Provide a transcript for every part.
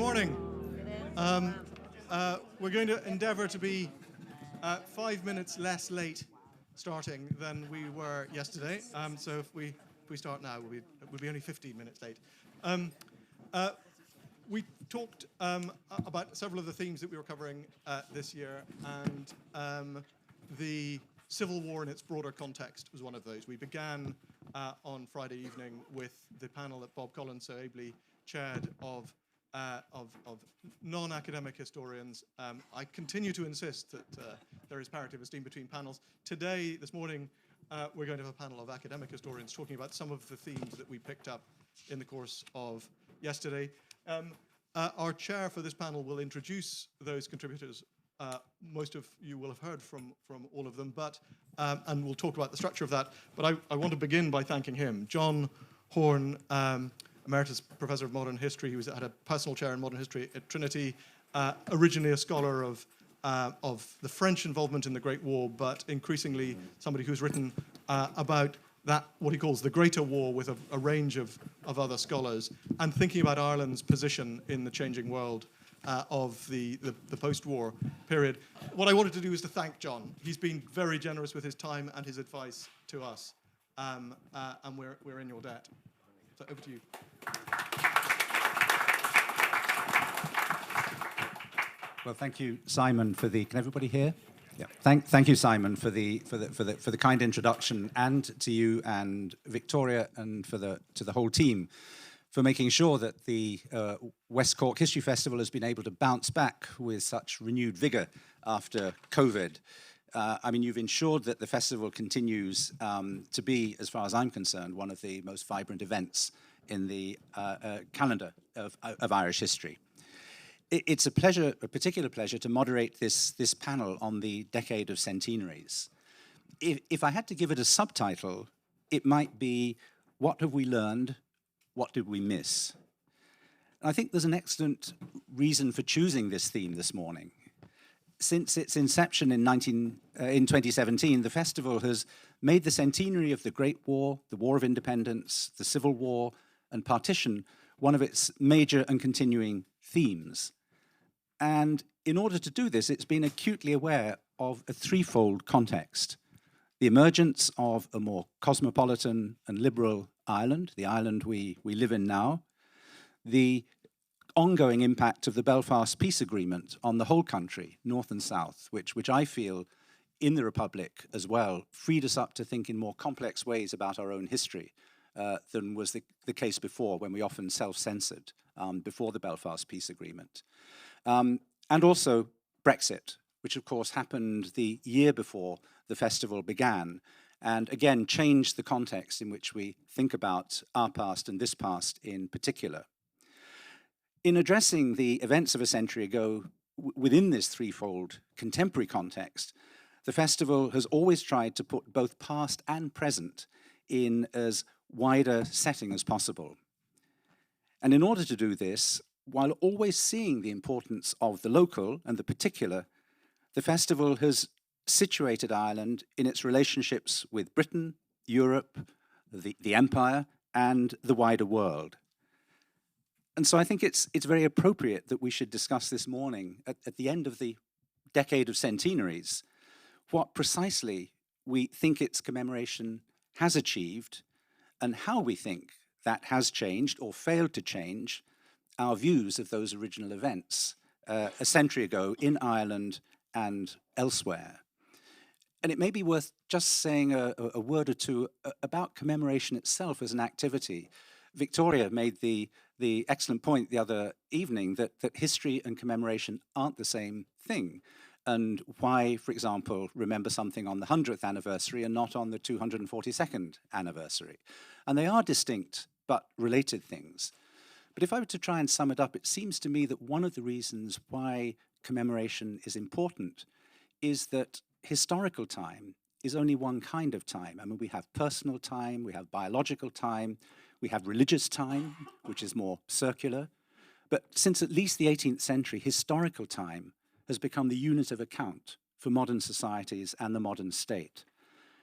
morning. We're going to endeavour to be 5 minutes less late starting than we were yesterday. So if we start now, we'll be only 15 minutes late. We talked about several of the themes that we were covering this year, and the Civil War in its broader context was one of those. We began on Friday evening with the panel that Bob Collins so ably chaired of non-academic historians. I continue to insist that there is parity of esteem between panels. Today, this morning, we're going to have a panel of academic historians talking about some of the themes that we picked up in the course of yesterday. Our chair for this panel will introduce those contributors. Most of you will have heard from all of them, and we'll talk about the structure of that. But I want to begin by thanking him. John Horne, Emeritus Professor of Modern History, who had a personal chair in Modern History at Trinity, originally a scholar of the French involvement in the Great War, but increasingly somebody who's written about that, what he calls the Greater War, with a range of other scholars, and thinking about Ireland's position in the changing world of the post-war period. What I wanted to do is to thank John. He's been very generous with his time and his advice to us, and we're in your debt. So over to you. Well, thank you, Simon, for the. Can everybody hear? Yeah. Thank you, Simon, for the kind introduction, and to you and Victoria, and to the whole team for making sure that the West Cork History Festival has been able to bounce back with such renewed vigor after COVID. I mean, you've ensured that the festival continues to be, as far as I'm concerned, one of the most vibrant events in the calendar of Irish history. It's a particular pleasure, to moderate this panel on the Decade of Centenaries. If I had to give it a subtitle, it might be, "What have we learned? What did we miss?" And I think there's an excellent reason for choosing this theme this morning. Since its inception in 2017, the festival has made the centenary of the Great War, the War of Independence, the Civil War, and partition one of its major and continuing themes. And in order to do this, it's been acutely aware of a threefold context: the emergence of a more cosmopolitan and liberal Ireland, the Ireland we live in now, the ongoing impact of the Belfast Peace Agreement on the whole country, north and south, which I feel in the Republic as well freed us up to think in more complex ways about our own history than was the case before, when we often self-censored before the Belfast Peace Agreement. And also Brexit, which of course happened the year before the festival began, and again changed the context in which we think about our past and this past in particular. In addressing the events of a century ago within this threefold contemporary context, the festival has always tried to put both past and present in as wide a setting as possible. And in order to do this, while always seeing the importance of the local and the particular, the festival has situated Ireland in its relationships with Britain, Europe, the Empire, and the wider world. And so I think it's very appropriate that we should discuss this morning, at the end of the Decade of Centenaries, what precisely we think its commemoration has achieved, and how we think that has changed or failed to change our views of those original events a century ago in Ireland and elsewhere. And it may be worth just saying a word or two about commemoration itself as an activity. Victoria made the excellent point the other evening that history and commemoration aren't the same thing, and why, for example, remember something on the 100th anniversary and not on the 242nd anniversary. And they are distinct but related things. But if I were to try and sum it up, it seems to me that one of the reasons why commemoration is important is that historical time is only one kind of time. I mean, we have personal time, we have biological time, we have religious time, which is more circular. But since at least the 18th century, historical time has become the unit of account for modern societies and the modern state.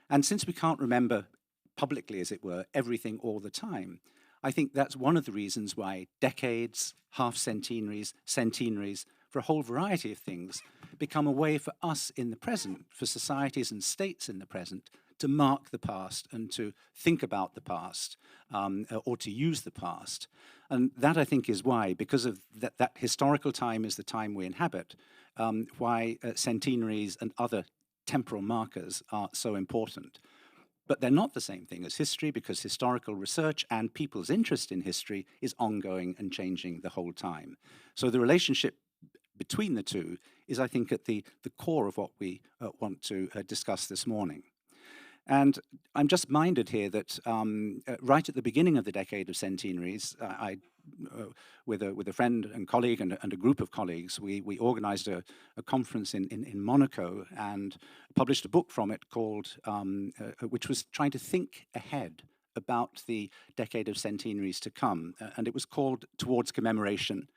And since we can't remember publicly, as it were, everything all the time, I think that's one of the reasons why decades, half-centenaries, centenaries, for a whole variety of things, become a way for us in the present, for societies and states in the present, to mark the past and to think about the past, or to use the past. And that, I think, is why, because of that historical time is the time we inhabit, why centenaries and other temporal markers are so important. But they're not the same thing as history, because historical research and people's interest in history is ongoing and changing the whole time. So the relationship between the two is, I think, at the core of what we want to discuss this morning. And I'm just minded here that right at the beginning of the Decade of Centenaries, with a friend and colleague and a group of colleagues, we organized a conference in Monaco and published a book from it called, which was trying to think ahead about the Decade of Centenaries to come. And it was called Towards Commemoration.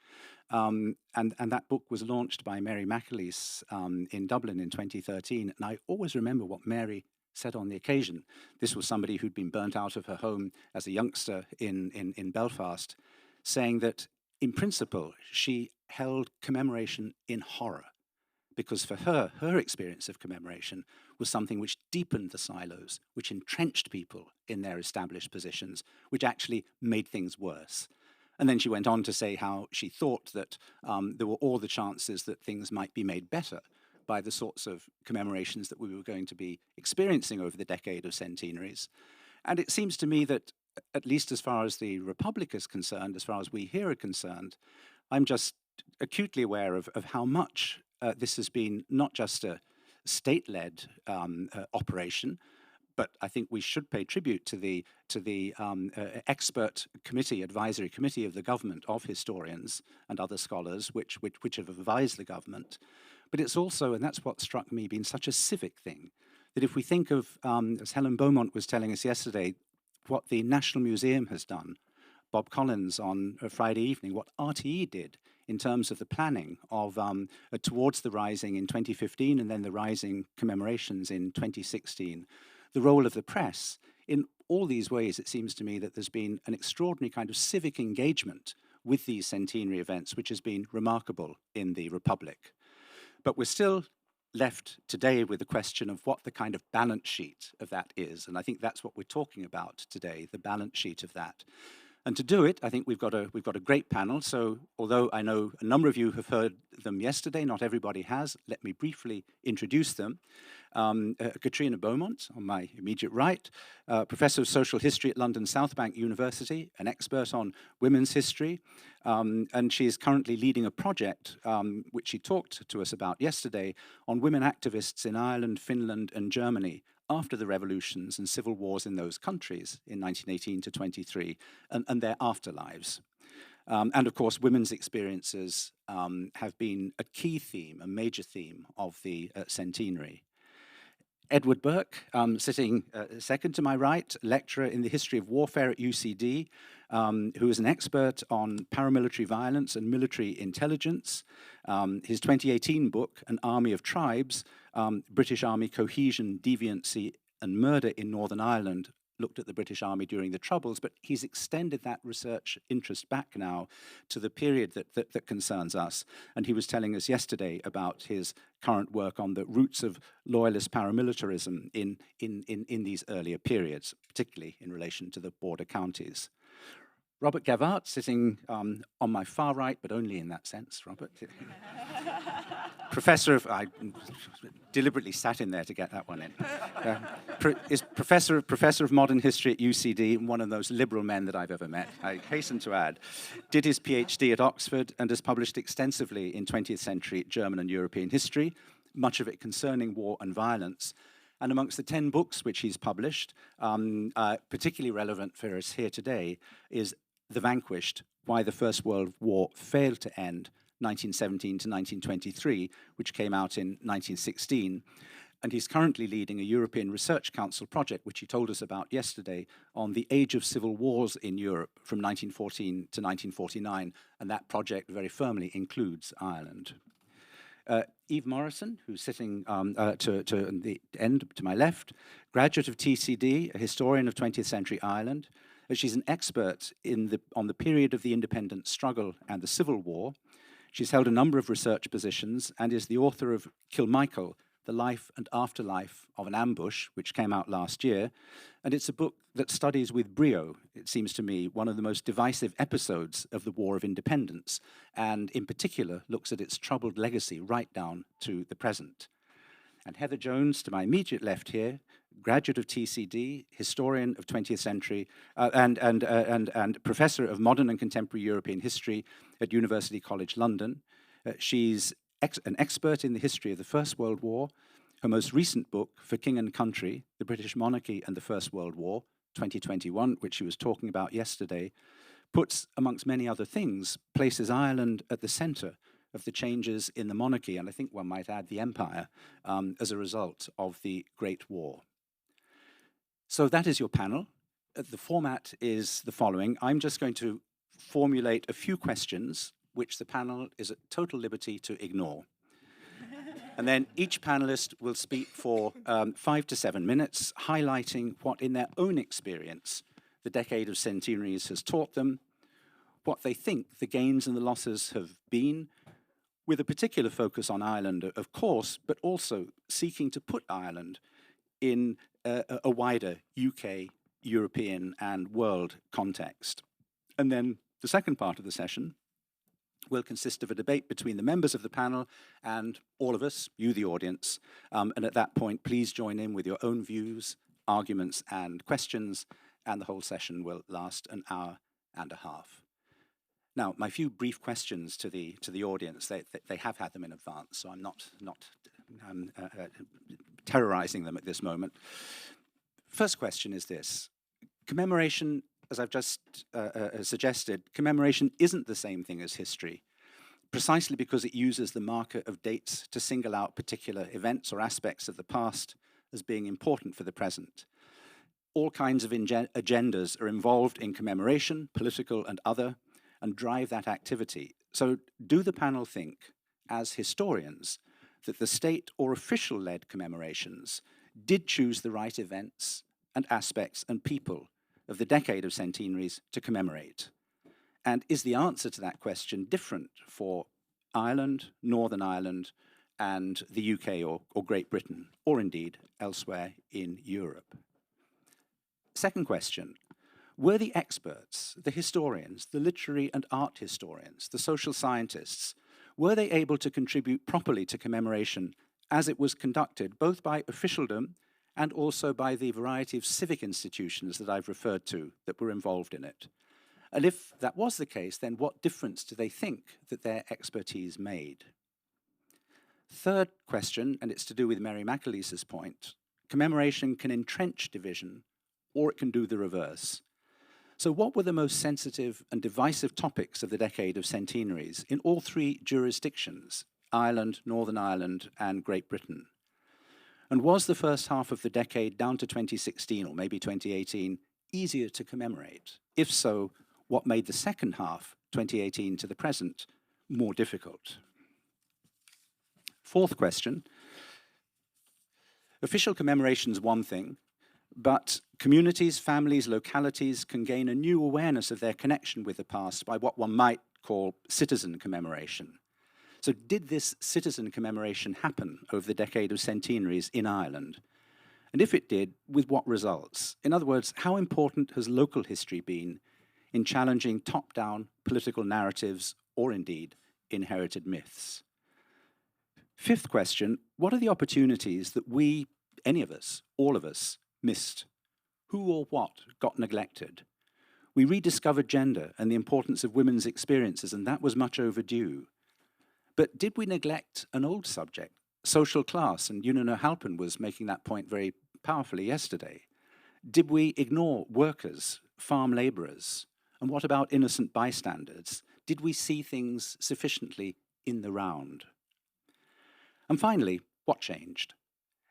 And that book was launched by Mary McAleese in Dublin in 2013. And I always remember what Mary said on the occasion. This was somebody who'd been burnt out of her home as a youngster in Belfast, saying that in principle she held commemoration in horror, because for her, her experience of commemoration was something which deepened the silos, which entrenched people in their established positions, which actually made things worse. And then she went on to say how she thought that there were all the chances that things might be made better by the sorts of commemorations that we were going to be experiencing over the Decade of Centenaries. And it seems to me that, at least as far as the Republic is concerned, as far as we here are concerned, I'm just acutely aware of how much this has been not just a state-led operation, but I think we should pay tribute to the expert committee, advisory committee of the government of historians and other scholars which have advised the government. But it's also, and that's what struck me, been such a civic thing, that if we think of, as Helen Beaumont was telling us yesterday, what the National Museum has done, Bob Collins on a Friday evening, what RTE did in terms of the planning of towards the Rising in 2015 and then the Rising commemorations in 2016, the role of the press, in all these ways it seems to me that there's been an extraordinary kind of civic engagement with these centenary events, which has been remarkable in the Republic. But we're still left today with the question of what the kind of balance sheet of that is. And I think that's what we're talking about today, the balance sheet of that. And to do it, I think we've got a great panel. So although I know a number of you have heard them yesterday, not everybody has, let me briefly introduce them. Catriona Beaumont, on my immediate right, Professor of Social History at London South Bank University, an expert on women's history, and she is currently leading a project, which she talked to us about yesterday, on women activists in Ireland, Finland, and Germany after the revolutions and civil wars in those countries in 1918 to 23, and their afterlives. And of course, women's experiences have been a key theme, a major theme of the centenary. Edward Burke, sitting second to my right, lecturer in the history of warfare at UCD, who is an expert on paramilitary violence and military intelligence. His 2018 book, An Army of Tribes, British Army Cohesion, Deviancy and Murder in Northern Ireland, looked at the British Army during the Troubles, but he's extended that research interest back now to the period that concerns us. And he was telling us yesterday about his current work on the roots of loyalist paramilitarism in these earlier periods, particularly in relation to the border counties. Robert Gerwarth, sitting on my far right, but only in that sense, Robert. Professor of, I deliberately sat in there to get that one in. Is professor of modern history at UCD, and one of those liberal men that I've ever met, I hasten to add. Did his PhD at Oxford and has published extensively in 20th century German and European history, much of it concerning war and violence. And amongst the 10 books which he's published, particularly relevant for us here today, is The Vanquished, Why the First World War Failed to End, 1917 to 1923, which came out in 1916. And he's currently leading a European Research Council project, which he told us about yesterday, on the age of civil wars in Europe from 1914 to 1949. And that project very firmly includes Ireland. Eve Morrison, who's sitting to the end, to my left, graduate of TCD, a historian of 20th century Ireland, She's an expert on the period of the independence struggle and the Civil War. She's held a number of research positions and is the author of Kilmichael, The Life and Afterlife of an Ambush, which came out last year. And it's a book that studies with brio, it seems to me, one of the most divisive episodes of the War of Independence, and in particular looks at its troubled legacy right down to the present. And Heather Jones, to my immediate left here, graduate of TCD, historian of 20th century, and professor of modern and contemporary European history at University College London. She's an expert in the history of the First World War. Her most recent book, For King and Country, The British Monarchy and the First World War, 2021, which she was talking about yesterday, puts, amongst many other things, places Ireland at the centre of the changes in the monarchy, and I think one might add the empire, as a result of the Great War. So that is your panel. The format is the following. I'm just going to formulate a few questions which the panel is at total liberty to ignore. And then each panelist will speak for 5 to 7 minutes, highlighting what in their own experience the Decade of Centenaries has taught them, what they think the gains and the losses have been, with a particular focus on Ireland, of course, but also seeking to put Ireland in a wider UK, European, and world context. And then the second part of the session will consist of a debate between the members of the panel and all of us, you the audience. And at that point, please join in with your own views, arguments, and questions, and the whole session will last an hour and a half. Now, my few brief questions to the audience, they have had them in advance, so I'm not terrorizing them at this moment. First question is this. Commemoration, as I've just suggested, commemoration isn't the same thing as history, precisely because it uses the marker of dates to single out particular events or aspects of the past as being important for the present. All kinds of agendas are involved in commemoration, political and other, and drive that activity. So do the panel think, as historians, that the state or official-led commemorations did choose the right events and aspects and people of the Decade of Centenaries to commemorate? And is the answer to that question different for Ireland, Northern Ireland, and the UK or Great Britain, or indeed elsewhere in Europe? Second question. Were the experts, the historians, the literary and art historians, the social scientists, were they able to contribute properly to commemoration as it was conducted, both by officialdom and also by the variety of civic institutions that I've referred to that were involved in it? And if that was the case, then what difference do they think that their expertise made? Third question, and it's to do with Mary McAleese's point, commemoration can entrench division, or it can do the reverse. So what were the most sensitive and divisive topics of the Decade of Centenaries in all three jurisdictions, Ireland, Northern Ireland, and Great Britain? And was the first half of the decade down to 2016 or maybe 2018 easier to commemorate? If so, what made the second half, 2018 to the present, more difficult? Fourth question. Official commemoration is one thing, but communities, families, localities can gain a new awareness of their connection with the past by what one might call citizen commemoration. So did this citizen commemoration happen over the Decade of Centenaries in Ireland? And if it did, with what results? In other words, how important has local history been in challenging top-down political narratives or indeed inherited myths? Fifth question, what are the opportunities that we, any of us, all of us, missed? Who or what got neglected? We rediscovered gender and the importance of women's experiences, and that was much overdue. But did we neglect an old subject, social class? And Una Halpin was making that point very powerfully yesterday. Did we ignore workers, farm labourers? And what about innocent bystanders? Did we see things sufficiently in the round? And finally, what changed?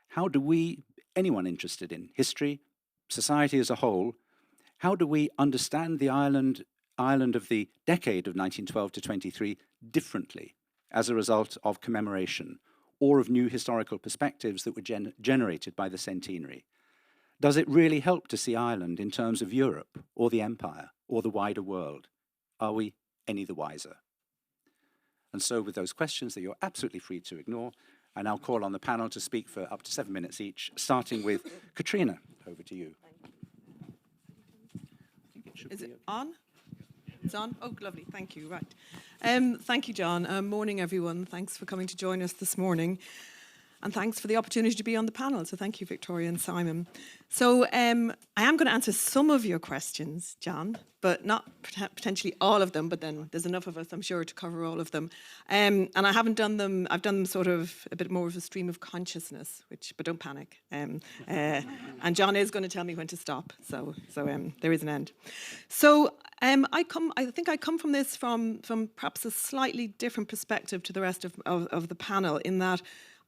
How do we, anyone interested in history, society as a whole, how do we understand the Ireland of the decade of 1912 to 23 differently as a result of commemoration or of new historical perspectives that were generated by the centenary? Does it really help to see Ireland in terms of Europe or the empire or the wider world? Are we any the wiser? And so with those questions that you're absolutely free to ignore, I now call on the panel to speak for up to 7 minutes each, starting with Catriona. Over to you. Is it on? It's on? Oh, lovely. Thank you. Right. Thank you, John. Morning, everyone. Thanks for coming to join us this morning. And thanks for the opportunity to be on the panel. So thank you, Victoria and Simon. So I am going to answer some of your questions, John, but not potentially all of them, but then there's enough of us, I'm sure, to cover all of them. And I haven't done them, I've done them sort of a bit more of a stream of consciousness, but don't panic. And John is going to tell me when to stop, so there is an end. So I think I come from this from perhaps a slightly different perspective to the rest of the panel, in that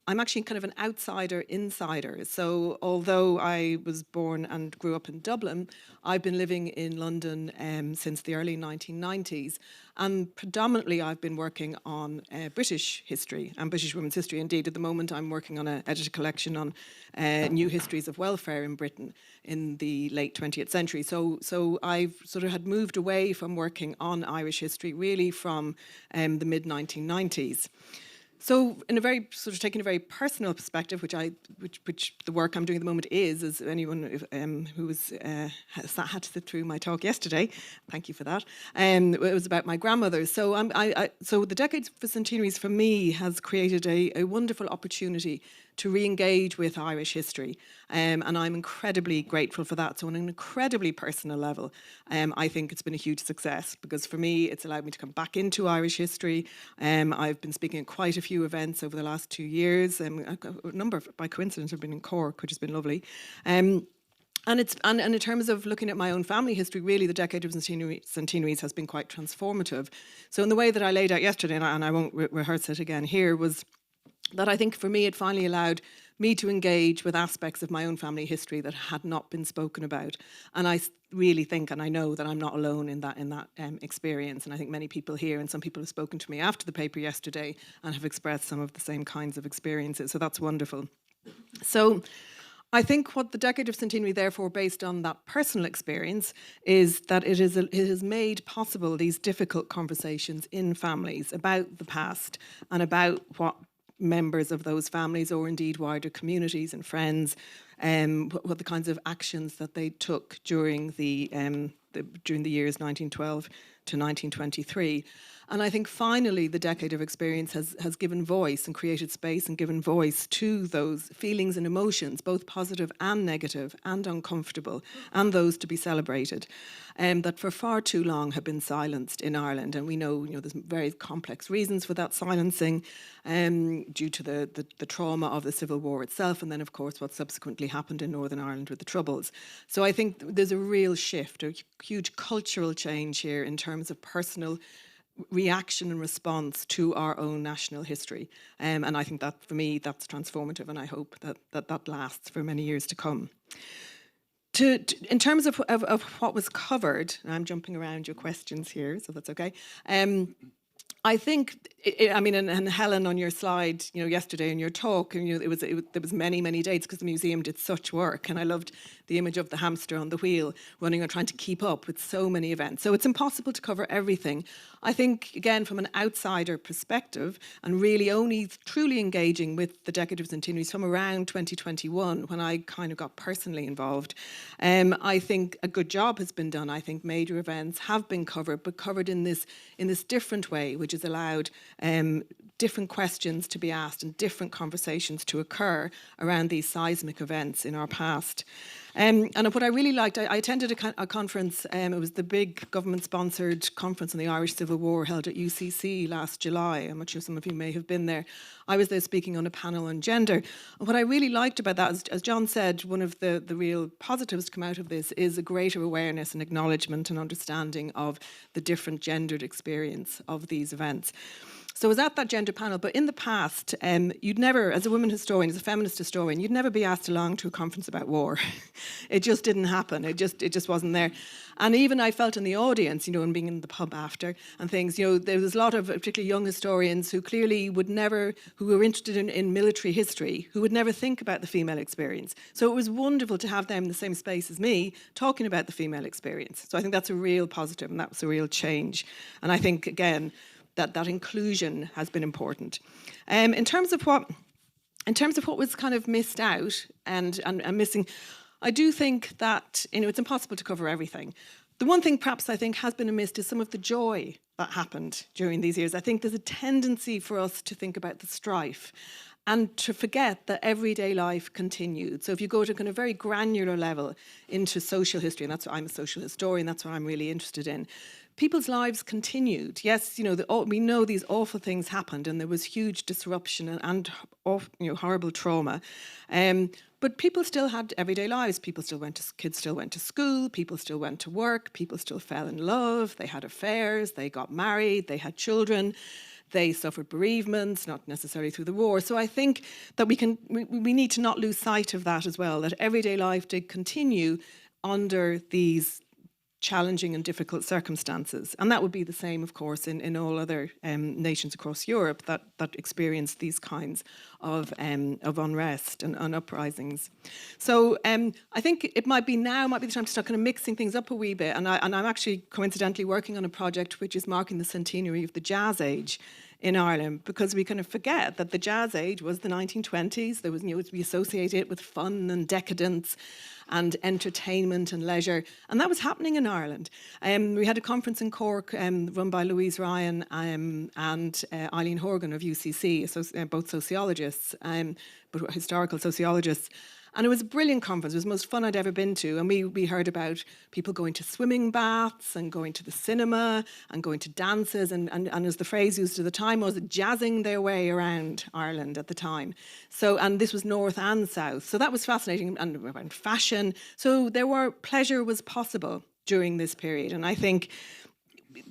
I'm actually kind of an outsider-insider. So although I was born and grew up in Dublin, I've been living in London since the early 1990s. And predominantly I've been working on British history and British women's history. Indeed, at the moment I'm working on an edited collection on new histories of welfare in Britain in the late 20th century. So I've sort of had moved away from working on Irish history really from the mid-1990s. So, in a very sort of taking a very personal perspective, which the work I'm doing at the moment is, as anyone who had to sit through my talk yesterday, thank you for that. It was about my grandmother. So, so the Decade of Centenaries for me has created a wonderful opportunity to re-engage with Irish history, and I'm incredibly grateful for that. So on an incredibly personal level, I think it's been a huge success, because for me it's allowed me to come back into Irish history. I've been speaking at quite a few events over the last 2 years, a number by coincidence have been in Cork, which has been lovely. And in terms of looking at my own family history, really the Decade of Centenaries has been quite transformative. So in the way that I laid out yesterday, and I won't rehearse it again here, was that I think for me it finally allowed me to engage with aspects of my own family history that had not been spoken about. And I really think, and I know that I'm not alone in that experience. And I think many people here, and some people have spoken to me after the paper yesterday and have expressed some of the same kinds of experiences. So that's wonderful. So I think what the Decade of Centenary, therefore, based on that personal experience, is that it has made possible these difficult conversations in families about the past and about what members of those families, or indeed wider communities and friends, what the kinds of actions that they took during the years 1912 to 1923. And I think finally the Decade of Experience has given voice and created space and given voice to those feelings and emotions, both positive and negative and uncomfortable, and those to be celebrated, that for far too long have been silenced in Ireland. And we know there's very complex reasons for that silencing, due to the trauma of the Civil War itself, and then of course what subsequently happened in Northern Ireland with the Troubles. So I think there's a real shift, a huge cultural change here in terms of personal reaction and response to our own national history. And I think that, for me, that's transformative, and I hope that lasts for many years to come. In terms of what was covered, and I'm jumping around your questions here, so that's okay. I think, and Helen, on your slide, yesterday in your talk, there was many dates, because the museum did such work, and I loved the image of the hamster on the wheel running and trying to keep up with so many events. So it's impossible to cover everything. I think, again, from an outsider perspective, and really only truly engaging with the Decade of Centenaries from around 2021, when I kind of got personally involved, I think a good job has been done. I think major events have been covered, but covered in this different way, which has allowed different questions to be asked and different conversations to occur around these seismic events in our past. And what I really liked, I attended a conference, it was the big government-sponsored conference on the Irish Civil War held at UCC last July. I'm not sure some of you may have been there. I was there speaking on a panel on gender. And what I really liked about that, as John said, one of the real positives to come out of this is a greater awareness and acknowledgement and understanding of the different gendered experience of these events. So I was at that gender panel, but in the past, you'd never, as a women historian, as a feminist historian, you'd never be asked along to a conference about war. It just didn't happen. It just wasn't there. And even I felt in the audience, and being in the pub after and things, there was a lot of particularly young historians who clearly who were interested in military history, who would never think about the female experience. So it was wonderful to have them in the same space as me talking about the female experience. So I think that's a real positive, and that was a real change. And I think, again, that inclusion has been important. In terms of what was kind of missed out and missing, I do think that it's impossible to cover everything. The one thing perhaps I think has been missed is some of the joy that happened during these years. I think there's a tendency for us to think about the strife and to forget that everyday life continued. So if you go to a kind of very granular level into social history, and I'm a social historian, that's what I'm really interested in, people's lives continued. Yes, we know these awful things happened and there was huge disruption and horrible trauma. But people still had everyday lives. Kids still went to school, people still went to work, people still fell in love, they had affairs, they got married, they had children, they suffered bereavements, not necessarily through the war. So I think that we need to not lose sight of that as well, that everyday life did continue under these challenging and difficult circumstances. And that would be the same, of course, in all other nations across Europe that experienced these kinds of unrest and uprisings. So I think it might be the time to start kind of mixing things up a wee bit. And I'm actually coincidentally working on a project which is marking the centenary of the Jazz Age in Ireland, because we kind of forget that the Jazz Age was the 1920s. There was, we associate it with fun and decadence and entertainment and leisure, and that was happening in Ireland. We had a conference in Cork run by Louise Ryan and Eileen Horgan of UCC, both sociologists, but historical sociologists. And it was a brilliant conference. It was the most fun I'd ever been to. And we heard about people going to swimming baths and going to the cinema and going to dances. And as the phrase used at the time was, jazzing their way around Ireland at the time. So, and this was north and south. So that was fascinating. And around fashion. So pleasure was possible during this period. And I think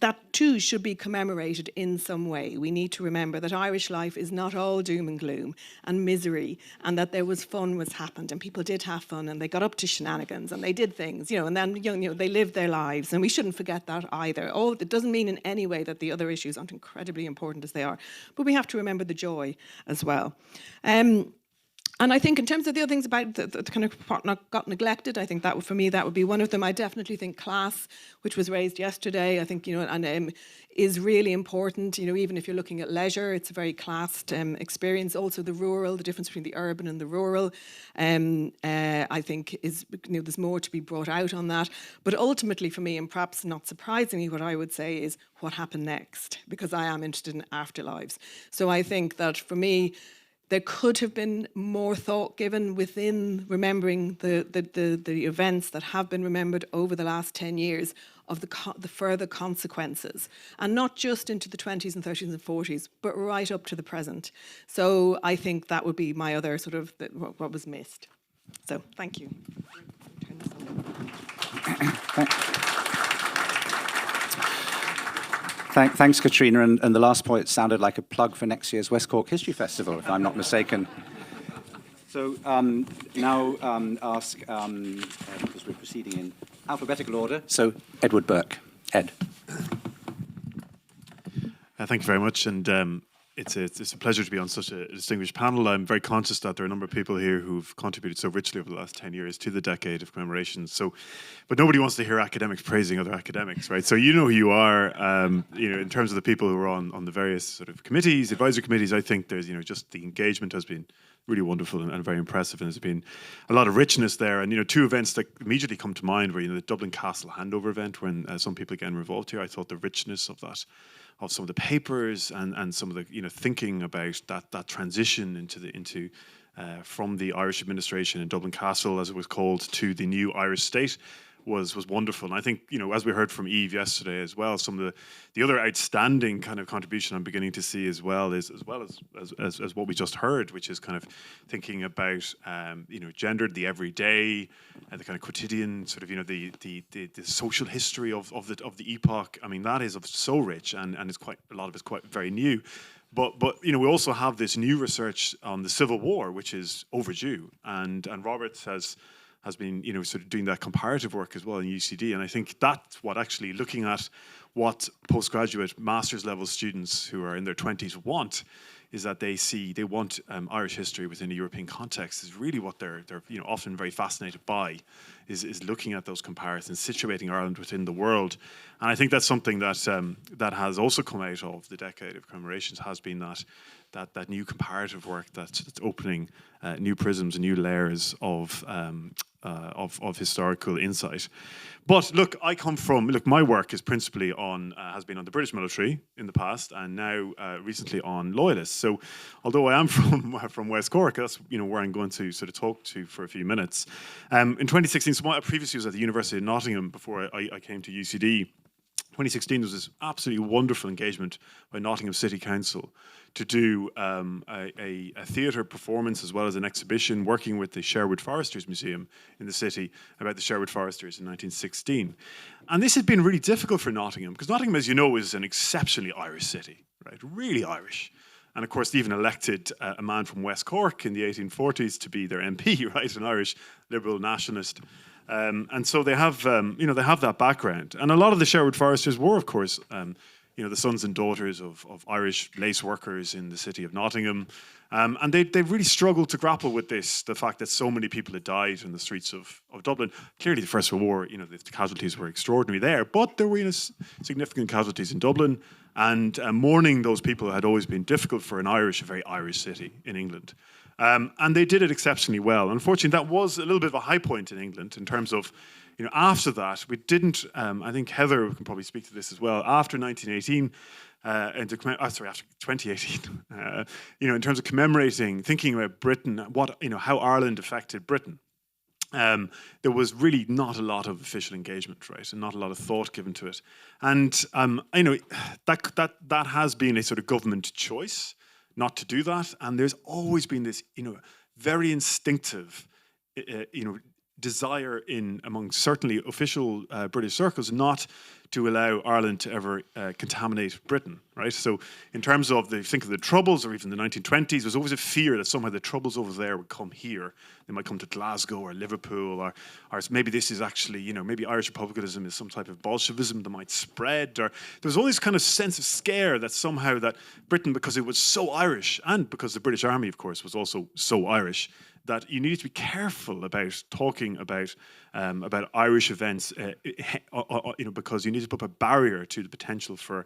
that too should be commemorated in some way. We need to remember that Irish life is not all doom and gloom and misery, and that there was fun was happened, and people did have fun, and they got up to shenanigans, and they did things, and then they lived their lives, and we shouldn't forget that either. It doesn't mean in any way that the other issues aren't incredibly important as they are, but we have to remember the joy as well. And I think in terms of the other things about the kind of what got neglected, I think that for me that would be one of them. I definitely think class, which was raised yesterday, I think is really important. Even if you're looking at leisure, it's a very classed experience. Also the difference between the urban and the rural, I think is there's more to be brought out on that. But ultimately for me, and perhaps not surprisingly, what I would say is what happened next, because I am interested in afterlives. So I think that for me, there could have been more thought given within remembering the events that have been remembered over the last 10 years of the further consequences, and not just into the 20s and 30s and 40s, but right up to the present. So I think that would be my other sort of what was missed. So thank you. Turn this on. Thanks, Catriona. And the last point sounded like a plug for next year's West Cork History Festival, if I'm not mistaken. So now ask, because we're proceeding in alphabetical order, so Edward Burke. Ed. Thank you very much. And it's a pleasure to be on such a distinguished panel. I'm very conscious that there are a number of people here who've contributed so richly over the last 10 years to the decade of commemorations. But nobody wants to hear academics praising other academics, right? So you know who you are. In terms of the people who are on the various sort of committees, advisory committees, I think there's just the engagement has been really wonderful and very impressive, and there's been a lot of richness there. And two events that immediately come to mind were the Dublin Castle handover event, when some people again were involved here. I thought the richness of that, of some of the papers and some of the thinking about that transition into from the Irish administration in Dublin Castle, as it was called, to the new Irish state was wonderful. And I think as we heard from Eve yesterday as well, some of the other outstanding kind of contribution I'm beginning to see as well as what we just heard, which is kind of thinking about gender, the everyday, the kind of quotidian sort of the social history of the epoch. I mean, that is so rich and it's quite a lot of it's quite very new. But you know, we also have this new research on the Civil War, which is overdue, and Robert has been, you know, sort of doing that comparative work as well in UCD, and I think that's what actually looking at what postgraduate master's level students who are in their 20s want, is that they want Irish history within a European context is really what they're you know, often very fascinated by, is looking at those comparisons, situating Ireland within the world. And I think that's something that that has also come out of the Decade of Commemorations, has been that new comparative work that's opening new prisms and new layers of historical insight. But look, my work is principally on, has been on the British military in the past, and now recently on loyalists. So although I am from West Cork, that's, you know, where I'm going to sort of talk to for a few minutes. In 2016, so I previously was at the University of Nottingham before I came to UCD. 2016 was this absolutely wonderful engagement by Nottingham City Council to do a theatre performance as well as an exhibition working with the Sherwood Foresters Museum in the city about the Sherwood Foresters in 1916. And this had been really difficult for Nottingham, because Nottingham, as you know, is an exceptionally Irish city, right? Really Irish. And of course, they even elected a man from West Cork in the 1840s to be their MP, right? An Irish liberal nationalist. And so they have, you know, they have that background. And a lot of the Sherwood Foresters were, of course, you know, the sons and daughters of Irish lace workers in the city of Nottingham. And they really struggled to grapple with this, the fact that so many people had died in the streets of Dublin. Clearly, the First World War, you know, the casualties were extraordinary there, but there were, you know, significant casualties in Dublin. And mourning those people had always been difficult for a very Irish city in England. And they did it exceptionally well. Unfortunately, that was a little bit of a high point in England in terms of, you know, after that, we didn't, I think Heather can probably speak to this as well, after 1918, after 2018, you know, in terms of commemorating, thinking about Britain, how Ireland affected Britain. There was really not a lot of official engagement, right, and not a lot of thought given to it. And you know, that has been a sort of government choice not to do that. And there's always been this, you know, very instinctive, you know, desire among certainly official British circles not to allow Ireland to ever contaminate Britain, right? So in terms of think of the Troubles or even the 1920s, there's always a fear that somehow the Troubles over there would come here. They might come to Glasgow or Liverpool, or maybe this is actually, you know, maybe Irish republicanism is some type of Bolshevism that might spread. Or there's all this kind of sense of scare that somehow that Britain, because it was so Irish, and because the British Army, of course, was also so Irish, that you needed to be careful about talking about Irish events, you know, because you need to put a barrier to the potential for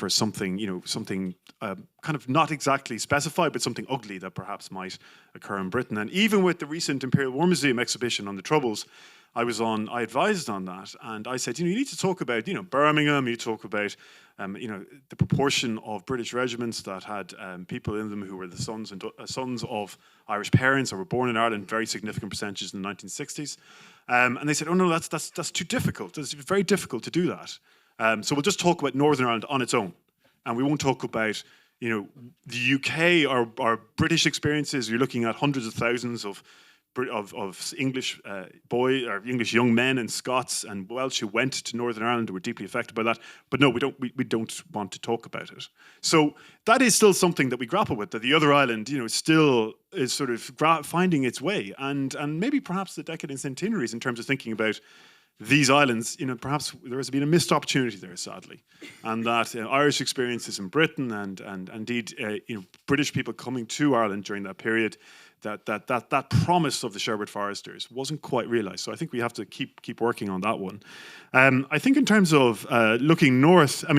something, you know, something kind of not exactly specified, but something ugly that perhaps might occur in Britain. And even with the recent Imperial War Museum exhibition on the Troubles, I advised on that, and I said, you know, you need to talk about, you know, Birmingham, you talk about, you know, the proportion of British regiments that had people in them who were the sons of Irish parents or were born in Ireland, very significant percentages in the 1960s. And they said, oh no, that's too difficult. It's very difficult to do that. So we'll just talk about Northern Ireland on its own, and we won't talk about, you know, the UK or British experiences. You're looking at hundreds of thousands of English English young men and Scots and Welsh who went to Northern Ireland and were deeply affected by that. But no, we don't want to talk about it. So that is still something that we grapple with, that the other island, you know, still is sort of finding its way. And maybe perhaps the Decade of Centenaries, in terms of thinking about these islands, you know, perhaps there has been a missed opportunity there, sadly, and that Irish experiences in Britain and indeed, you know, British people coming to Ireland during that period, that promise of the Sherwood Foresters wasn't quite realised. So I think we have to keep working on that one. I think in terms of looking north, I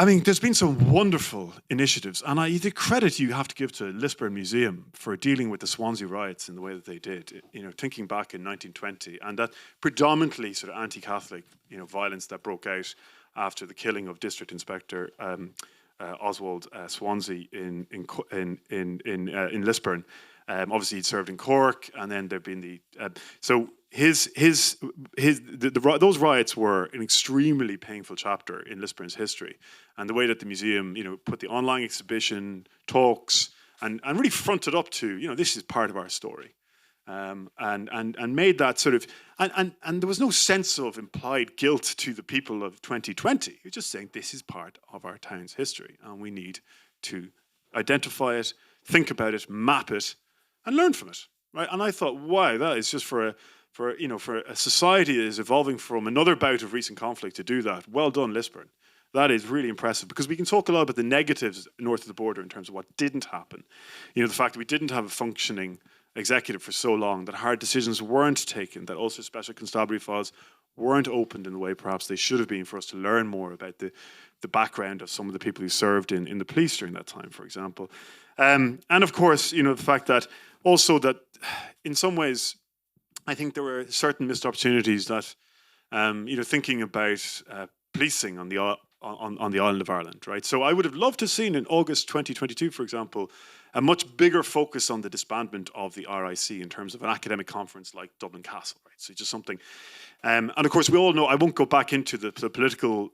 mean, there's been some wonderful initiatives, and the credit you have to give to Lisburn Museum for dealing with the Swansea riots in the way that they did. You know, thinking back in 1920, and that predominantly sort of anti-Catholic, you know, violence that broke out after the killing of District Inspector Oswald Swansea in Lisburn. Obviously, he'd served in Cork, and then there'd been those riots were an extremely painful chapter in Lisburn's history, and the way that the museum, you know, put the online exhibition, talks, and really fronted up to, you know, this is part of our story. and made that sort of, and there was no sense of implied guilt to the people of 2020. You're just saying this is part of our town's history, and we need to identify it, think about it, map it, and learn from it, right? And I thought, wow, that is just for a society that is evolving from another bout of recent conflict to do that. Well done, Lisburn. That is really impressive, because we can talk a lot about the negatives north of the border in terms of what didn't happen. The fact that we didn't have a functioning executive for so long, that hard decisions weren't taken, that also special constabulary files weren't opened in the way perhaps they should have been for us to learn more about the background of some of the people who served in the police during that time, for example. And of course, the fact that also that in some ways, I think there were certain missed opportunities that, thinking about policing on the island of Ireland, right? So I would have loved to have seen in August 2022, for example, a much bigger focus on the disbandment of the RIC in terms of an academic conference like Dublin Castle, right? So just something, and of course we all know, I won't go back into the political,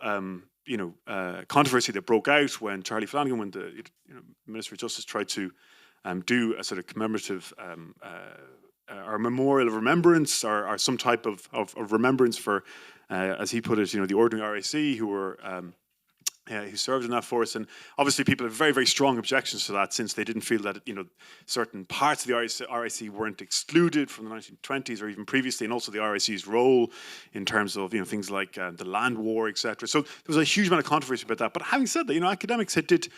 controversy that broke out when Charlie Flanagan, when the Minister of Justice tried to do a sort of commemorative or memorial of remembrance, or some type of remembrance for, as he put it, the ordinary RIC who were who served in that force. And obviously people have very, very strong objections to that, since they didn't feel that certain parts of the RIC weren't excluded from the 1920s or even previously, and also the RIC's role in terms of things like the land war, etc. So there was a huge amount of controversy about that. But having said that, academics did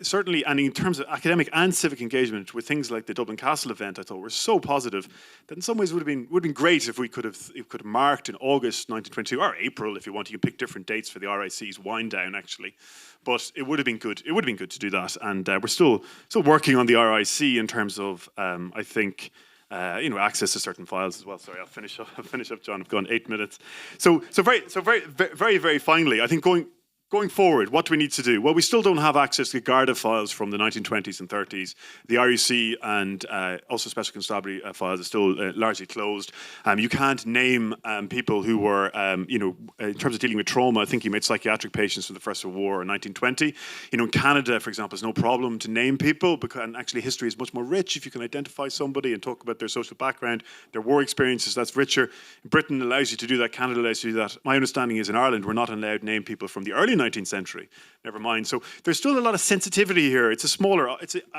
certainly, and in terms of academic and civic engagement with things like the Dublin Castle event, I thought were so positive that in some ways would have been great if we could have marked in August 1922, or April if you want. You can pick different dates for the RIC's wind down, actually, but it would have been good. It would have been good to do that, and we're still working on the RIC in terms of I think. Access to certain files as well. Sorry, I'll finish up, John. I've gone 8 minutes. So very finally, I think going forward, what do we need to do? Well, we still don't have access to Garda files from the 1920s and 30s. The RUC and also Special Constabulary files are still largely closed. You can't name people who were, in terms of dealing with trauma, I think you made psychiatric patients from the First World War in 1920. In Canada, for example, it's no problem to name people, and actually history is much more rich if you can identify somebody and talk about their social background, their war experiences. That's richer. Britain allows you to do that. Canada allows you to do that. My understanding is in Ireland, we're not allowed to name people from the early 19th century. Never mind. So there's still a lot of sensitivity here. I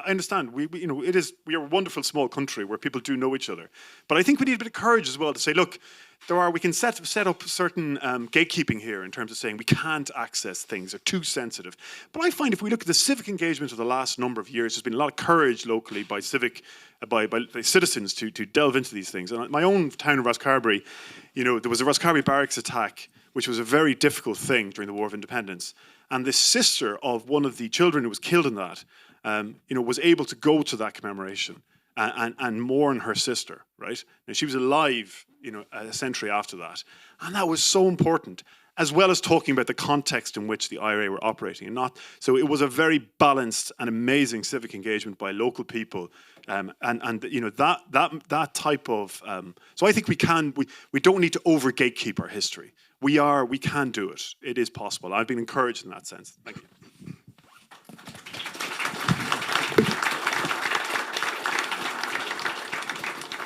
understand. We are a wonderful small country where people do know each other. But I think we need a bit of courage as well to say, look, we can set up certain gatekeeping here in terms of saying we can't access things, they're too sensitive. But I find if we look at the civic engagement of the last number of years, there's been a lot of courage locally by citizens to delve into these things. And my own town of Rosscarbery, there was a Rosscarbery barracks attack, which was a very difficult thing during the War of Independence. And the sister of one of the children who was killed in that, was able to go to that commemoration and mourn her sister, right? Now, she was alive, a century after that. And that was so important, as well as talking about the context in which the IRA were operating. So it was a very balanced and amazing civic engagement by local people. That type of, so I think we don't need to over gatekeep our history. We can do it. It is possible. I've been encouraged in that sense. Thank you.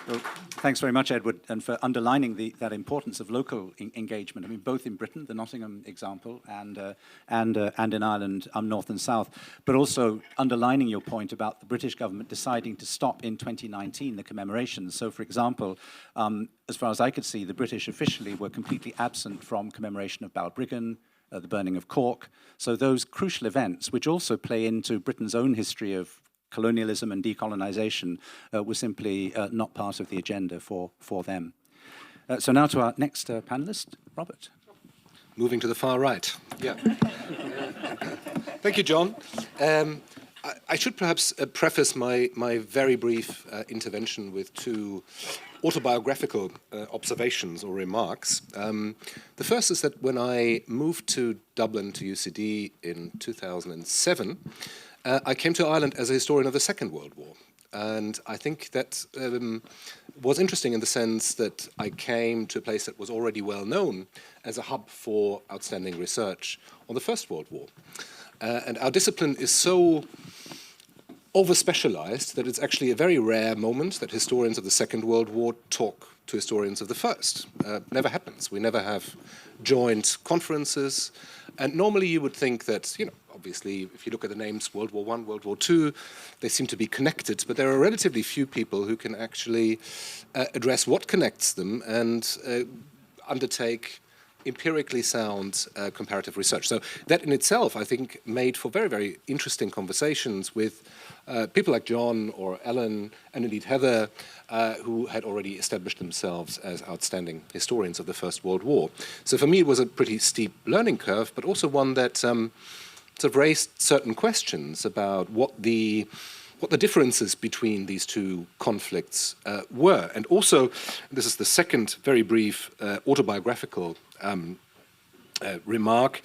Well, thanks very much, Edward, and for underlining that importance of local engagement. I mean, both in Britain, the Nottingham example, and in Ireland, north and south, but also underlining your point about the British government deciding to stop in 2019 the commemorations. So, for example, as far as I could see, the British officially were completely absent from commemoration of Balbriggan, the burning of Cork. So those crucial events, which also play into Britain's own history of colonialism and decolonization, were simply not part of the agenda for them. So now to our next panelist, Robert. Moving to the far right. Yeah. Thank you, John. I should perhaps preface my very brief intervention with two autobiographical observations or remarks. The first is that when I moved to Dublin, to UCD in 2007, I came to Ireland as a historian of the Second World War. And I think that was interesting in the sense that I came to a place that was already well known as a hub for outstanding research on the First World War. And our discipline is so over-specialized that it's actually a very rare moment that historians of the Second World War talk to historians of the First. Never happens. We never have joint conferences. And normally you would think that, obviously, if you look at the names World War I, World War II, they seem to be connected, but there are relatively few people who can actually address what connects them and undertake empirically sound comparative research. So that in itself, I think, made for very, very interesting conversations with people like John or Ellen and indeed Heather, who had already established themselves as outstanding historians of the First World War. So for me, it was a pretty steep learning curve, but also one that sort of raised certain questions about what the differences between these two conflicts were. And also, this is the second very brief autobiographical remark.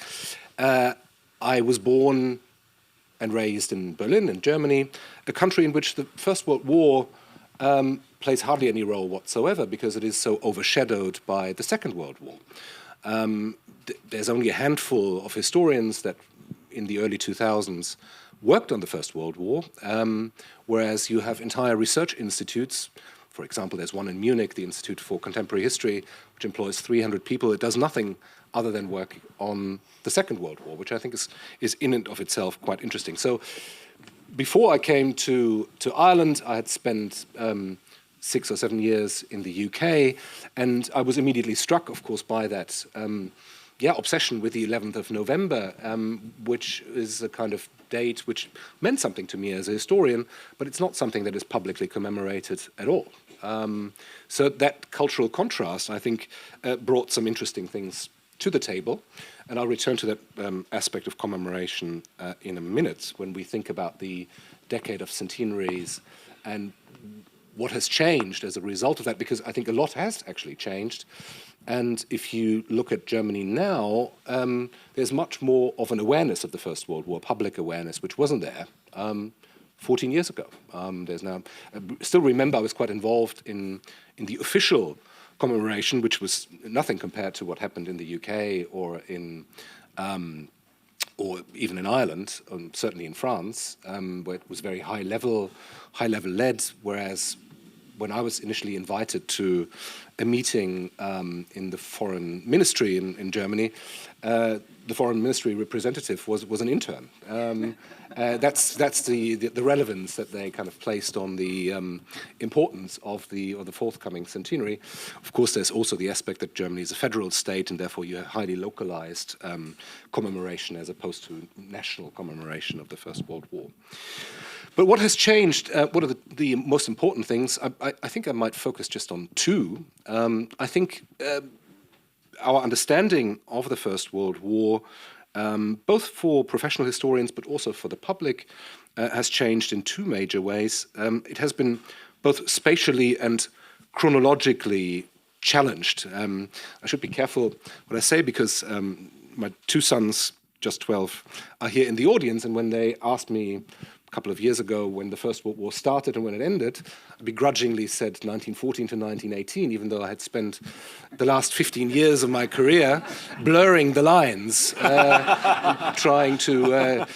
I was born and raised in Berlin, in Germany, a country in which the First World War plays hardly any role whatsoever because it is so overshadowed by the Second World War. There's only a handful of historians that in the early 2000s worked on the First World War, whereas you have entire research institutes. For example, there's one in Munich, the Institute for Contemporary History, which employs 300 people. It does nothing other than work on the Second World War, which I think is in and of itself quite interesting. So before I came to Ireland, I had spent 6 or 7 years in the UK, and I was immediately struck, of course, by that obsession with the 11th of November, which is a kind of date which meant something to me as a historian, but it's not something that is publicly commemorated at all. So that cultural contrast, I think, brought some interesting things to the table, and I'll return to that aspect of commemoration in a minute when we think about the Decade of Centenaries and what has changed as a result of that, because I think a lot has actually changed. And if you look at Germany now, there's much more of an awareness of the First World War, public awareness, which wasn't there 14 years ago. There's now, I still remember I was quite involved in the official commemoration, which was nothing compared to what happened in the UK or even in Ireland, certainly in France, where it was very high level led, whereas when I was initially invited to a meeting in the foreign ministry in Germany, the foreign ministry representative was an intern. That's the relevance that they kind of placed on the importance of the forthcoming centenary. Of course, there's also the aspect that Germany is a federal state, and therefore you have highly localized commemoration as opposed to national commemoration of the First World War. But what has changed? What are the most important things? I think I might focus just on two. I think our understanding of the First World War, both for professional historians but also for the public, has changed in two major ways. It has been both spatially and chronologically challenged. I should be careful what I say because my two sons, just 12, are here in the audience, and when they asked me a couple of years ago when the First World War started and when it ended, I begrudgingly said 1914 to 1918, even though I had spent the last 15 years of my career blurring the lines, trying to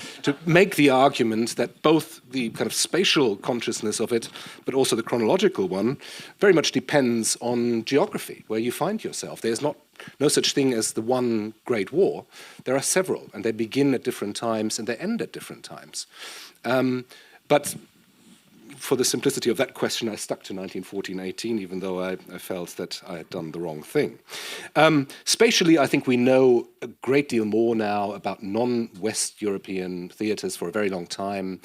make the argument that both the kind of spatial consciousness of it, but also the chronological one, very much depends on geography, where you find yourself. There's no such thing as the one great war. There are several, and they begin at different times and they end at different times. But for the simplicity of that question, I stuck to 1914-18, even though I felt that I had done the wrong thing. Spatially, I think we know a great deal more now about non-West European theatres for a very long time.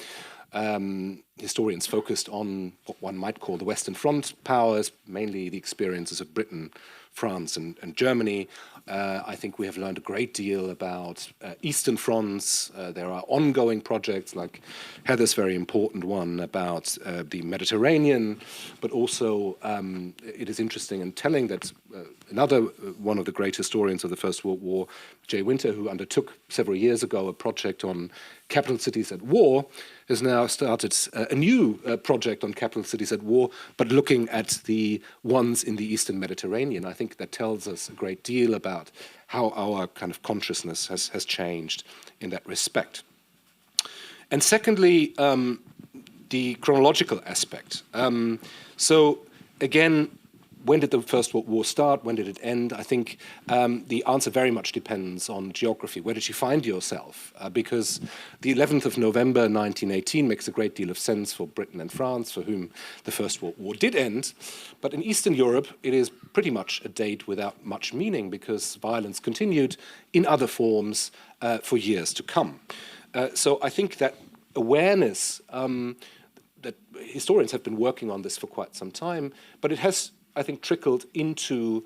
Historians focused on what one might call the Western Front powers, mainly the experiences of Britain, France, and Germany. I think we have learned a great deal about Eastern fronts. There are ongoing projects like Heather's very important one about the Mediterranean, but also it is interesting and telling that another one of the great historians of the First World War, Jay Winter, who undertook several years ago a project on capital cities at war, has now started a new project on capital cities at war, but looking at the ones in the Eastern Mediterranean. I think that tells us a great deal about how our kind of consciousness has changed in that respect. And secondly, the chronological aspect. So again, when did the First World War start? When did it end? I think the answer very much depends on geography. Where did you find yourself? Because the 11th of November 1918 makes a great deal of sense for Britain and France, for whom the First World War did end. But in Eastern Europe, it is pretty much a date without much meaning because violence continued in other forms for years to come. So I think that awareness, that historians have been working on this for quite some time, but it has, I think, trickled into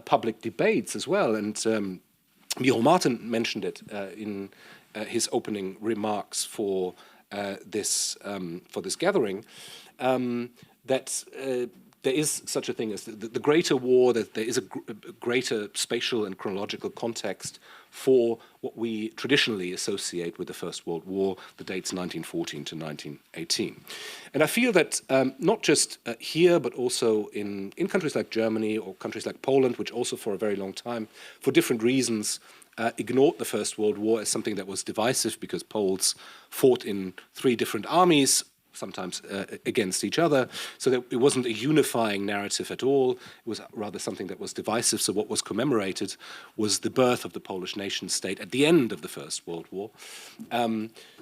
public debates as well. And Michael Martin mentioned it in his opening remarks for this gathering, that there is such a thing as the greater war, that there is a greater spatial and chronological context for what we traditionally associate with the First World War, the dates 1914 to 1918. And I feel that not just here, but also in countries like Germany or countries like Poland, which also for a very long time, for different reasons, ignored the First World War as something that was divisive because Poles fought in 3 different armies, sometimes against each other, so that it wasn't a unifying narrative at all. It was rather something that was divisive. So what was commemorated was the birth of the Polish nation state at the end of the First World War.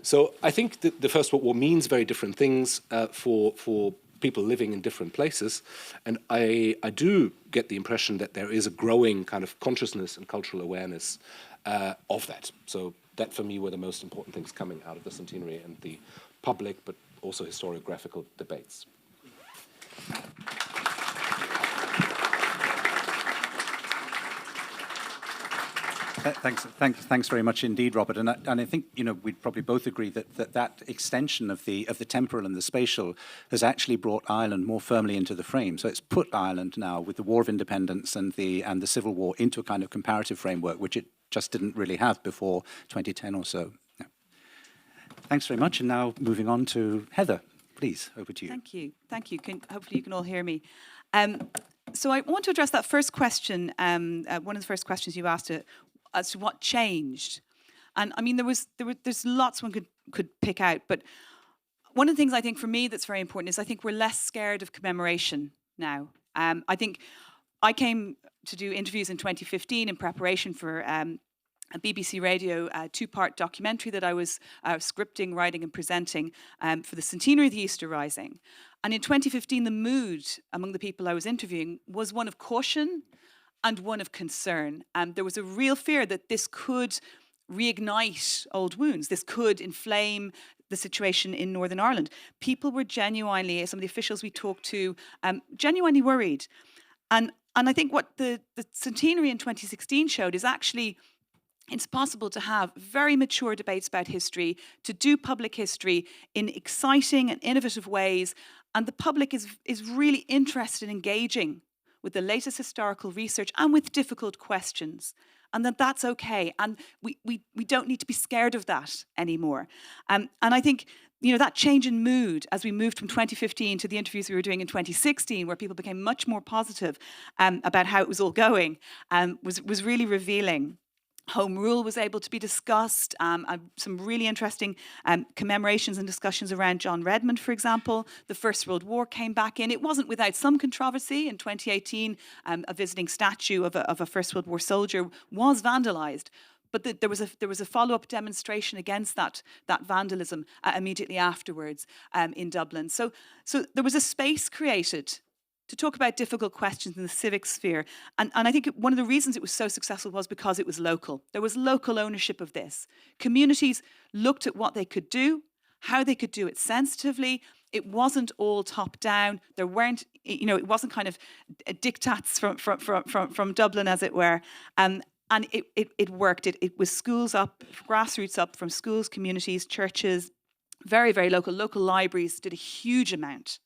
So I think that the First World War means very different things for people living in different places. And I do get the impression that there is a growing kind of consciousness and cultural awareness of that. So that for me were the most important things coming out of the centenary and the public, but also historiographical debates. Thanks very much indeed, Robert. And I think we'd probably both agree that extension of the temporal and the spatial has actually brought Ireland more firmly into the frame. So it's put Ireland now, with the War of Independence and the Civil War, into a kind of comparative framework, which it just didn't really have before 2010 or so. Yeah. Thanks very much. And now moving on to Heather. Please, over to you. Thank you. Thank you. Hopefully you can all hear me. So I want to address that first question, one of the first questions you asked as to what changed. And I mean, there's lots one could pick out, but one of the things I think for me that's very important is I think we're less scared of commemoration now. I think I came to do interviews in 2015 in preparation for a BBC Radio 2-part documentary that I was scripting, writing and presenting for the centenary of the Easter Rising. And in 2015, the mood among the people I was interviewing was one of caution and one of concern. There was a real fear that this could reignite old wounds. This could inflame the situation in Northern Ireland. People were genuinely, some of the officials we talked to, genuinely worried. And I think what the centenary in 2016 showed is actually it's possible to have very mature debates about history, to do public history in exciting and innovative ways, and the public is really interested in engaging with the latest historical research and with difficult questions, and that's okay. And we don't need to be scared of that anymore. And I think that change in mood as we moved from 2015 to the interviews we were doing in 2016, where people became much more positive about how it was all going, was really revealing. Home rule was able to be discussed. Some really interesting commemorations and discussions around John Redmond, for example. The First World War came back in. It wasn't without some controversy. In 2018, a visiting statue of a First World War soldier was vandalised. But there was a follow-up demonstration against that vandalism immediately afterwards in Dublin. So there was a space created to talk about difficult questions in the civic sphere. And I think one of the reasons it was so successful was because it was local. There was local ownership of this. Communities looked at what they could do, how they could do it sensitively. It wasn't all top down. There weren't, it wasn't kind of diktats from Dublin, as it were. And it worked. It was schools up, grassroots up, from schools, communities, churches, very, very local. Local libraries did a huge amount,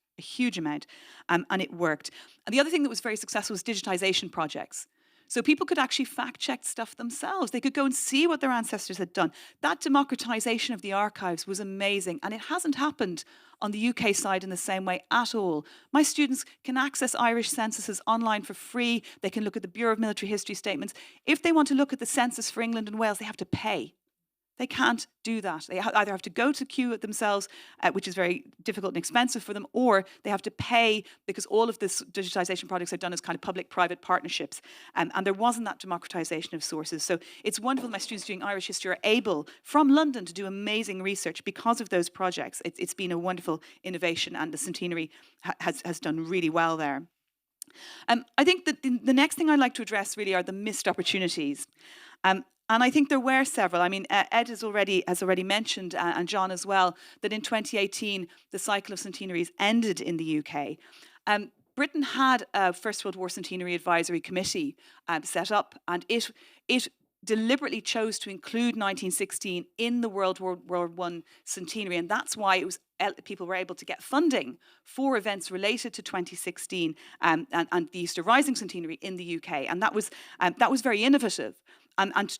and it worked. And the other thing that was very successful was digitization projects. So people could actually fact-check stuff themselves. They could go and see what their ancestors had done. That democratization of the archives was amazing, and it hasn't happened on the UK side in the same way at all. My students can access Irish censuses online for free. They can look at the Bureau of Military History statements. If they want to look at the census for England and Wales, they have to pay. They can't do that. They either have to go to queue it themselves, which is very difficult and expensive for them, or they have to pay because all of this digitization projects are done as kind of public-private partnerships. And there wasn't that democratization of sources. So it's wonderful my students doing Irish history are able, from London, to do amazing research because of those projects. It's been a wonderful innovation, and the Centenary has done really well there. I think that the next thing I'd like to address really are the missed opportunities. And I think there were several. I mean, Ed has already mentioned, and John as well, that in 2018, the cycle of centenaries ended in the UK. Britain had a First World War Centenary Advisory Committee set up, and it deliberately chose to include 1916 in the World War I centenary, and that's why it was people were able to get funding for events related to 2016 and the Easter Rising centenary in the UK, and that was very innovative. And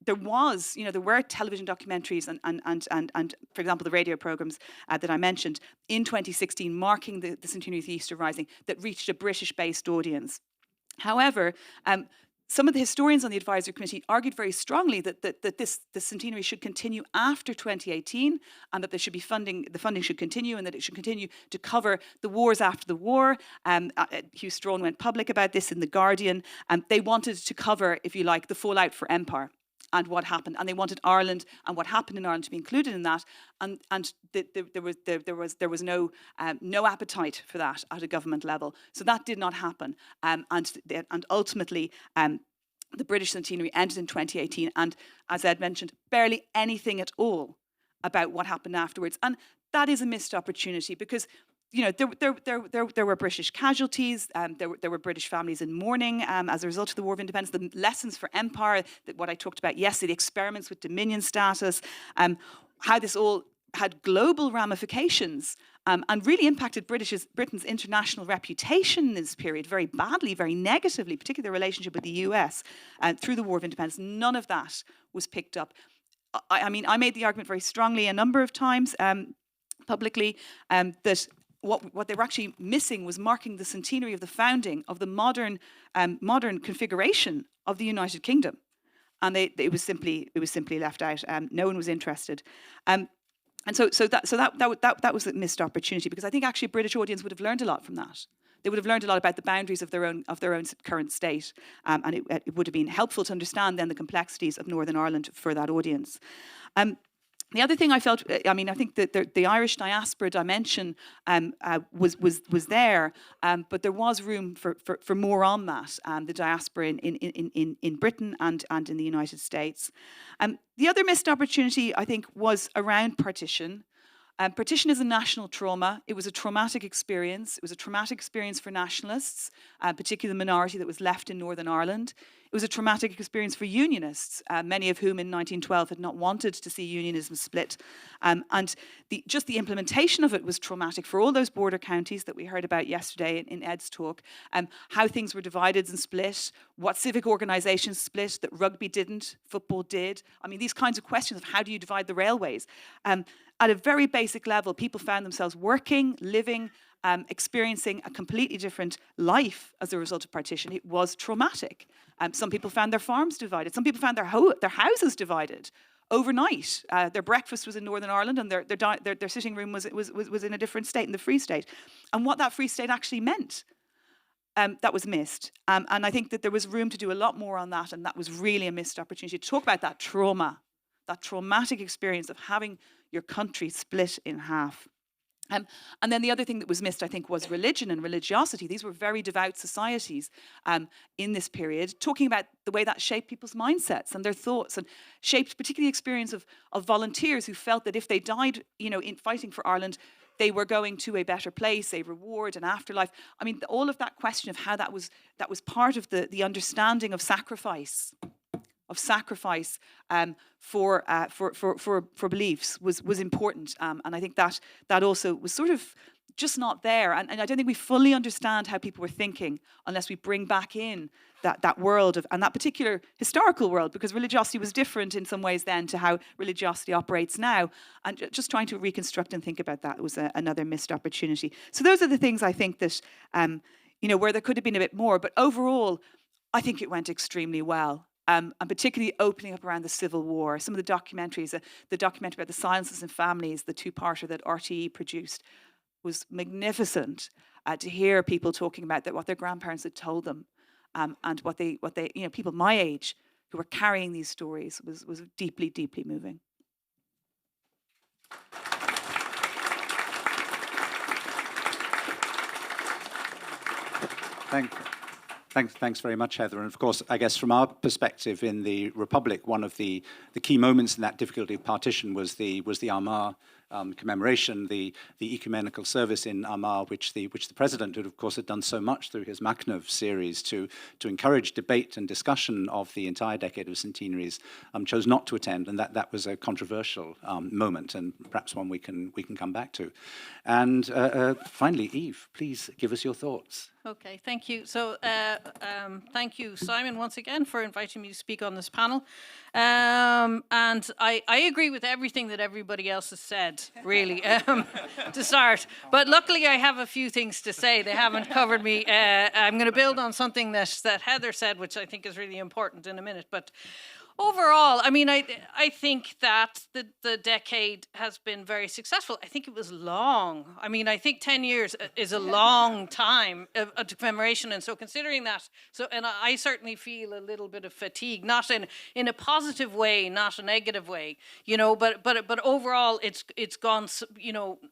there were television documentaries and for example, the radio programs that I mentioned in 2016 marking the centenary of the Easter Rising that reached a British-based audience. However, some of the historians on the advisory committee argued very strongly that the centenary should continue after 2018, and that there should be the funding should continue, and that it should continue to cover the wars after the war. Hugh Strachan went public about this in The Guardian. They wanted to cover, if you like, the fallout for empire and what happened, and they wanted Ireland and what happened in Ireland to be included in that, and there was no appetite for that at a government level, so that did not happen, and ultimately the British centenary ended in 2018, and as Ed mentioned, barely anything at all about what happened afterwards, and that is a missed opportunity because there were British casualties, there were British families in mourning as a result of the War of Independence, the lessons for empire, what I talked about yesterday, the experiments with dominion status, how this all had global ramifications and really impacted Britain's international reputation in this period very badly, very negatively, particularly the relationship with the US through the War of Independence. None of that was picked up. I mean, I made the argument very strongly a number of times publicly that what they were actually missing was marking the centenary of the founding of the modern configuration of the United Kingdom, and it was simply left out. No one was interested, and so that was a missed opportunity, because I think actually a British audience would have learned a lot from that. They would have learned a lot about the boundaries of their own current state, and it would have been helpful to understand then the complexities of Northern Ireland for that audience. The other thing I felt, I mean, I think that the Irish diaspora dimension was there, but there was room for more on that, the diaspora in Britain and in the United States. The other missed opportunity, I think, was around partition. Partition is a national trauma. It was a traumatic experience. It was a traumatic experience for nationalists, particularly the minority that was left in Northern Ireland. It was a traumatic experience for unionists, many of whom in 1912 had not wanted to see unionism split. And just the implementation of it was traumatic for all those border counties that we heard about yesterday in Ed's talk, how things were divided and split, what civic organisations split that rugby didn't, football did. I mean, these kinds of questions of how do you divide the railways. At a very basic level, people found themselves working, living, experiencing a completely different life as a result of partition. It was traumatic. Some people found their farms divided. Some people found their houses divided overnight. Their breakfast was in Northern Ireland, and their sitting room was in a different state, in the Free State. And what that Free State actually meant, that was missed. And I think that there was room to do a lot more on that, and that was really a missed opportunity to talk about that trauma, that traumatic experience of having your country split in half. And then the other thing that was missed, I think, was religion and religiosity. These were very devout societies in this period, talking about the way that shaped people's mindsets and their thoughts, and shaped particularly the experience of volunteers who felt that if they died, in fighting for Ireland, they were going to a better place, a reward, an afterlife. I mean, all of that question of how that was part of the understanding of sacrifice. For beliefs was important, and I think that also was sort of just not there, and I don't think we fully understand how people were thinking unless we bring back in that world and that particular historical world, because religiosity was different in some ways then to how religiosity operates now, and just trying to reconstruct and think about that was another missed opportunity. So those are the things I think that where there could have been a bit more, but overall I think it went extremely well. and particularly opening up around the Civil War. Some of the documentaries, the documentary about the Silences and Families, the two-parter that RTE produced, was magnificent to hear people talking about what their grandparents had told them, and what they, people my age who were carrying these stories was deeply, deeply moving. Thanks very much, Heather. And of course, I guess from our perspective in the Republic, one of the key moments in that difficulty of partition was the Armagh commemoration, the ecumenical service in Armagh, which the president, who of course had done so much through his Machnamh series to encourage debate and discussion of the entire decade of centenaries, chose not to attend, and that was a controversial moment, and perhaps one we can come back to. And finally, Eve, please give us your thoughts. Okay, thank you. So thank you, Simon, once again for inviting me to speak on this panel. And I agree with everything that everybody else has said, really, to start. But luckily, I have a few things to say. They haven't covered me. I'm going to build on something that Heather said, which I think is really important in a minute. But overall, I mean, I think that the decade has been very successful. I think it was long. I mean, I think 10 years is a long time of commemoration. And so considering that, and I certainly feel a little bit of fatigue, not in a positive way, not a negative way, but overall it's gone,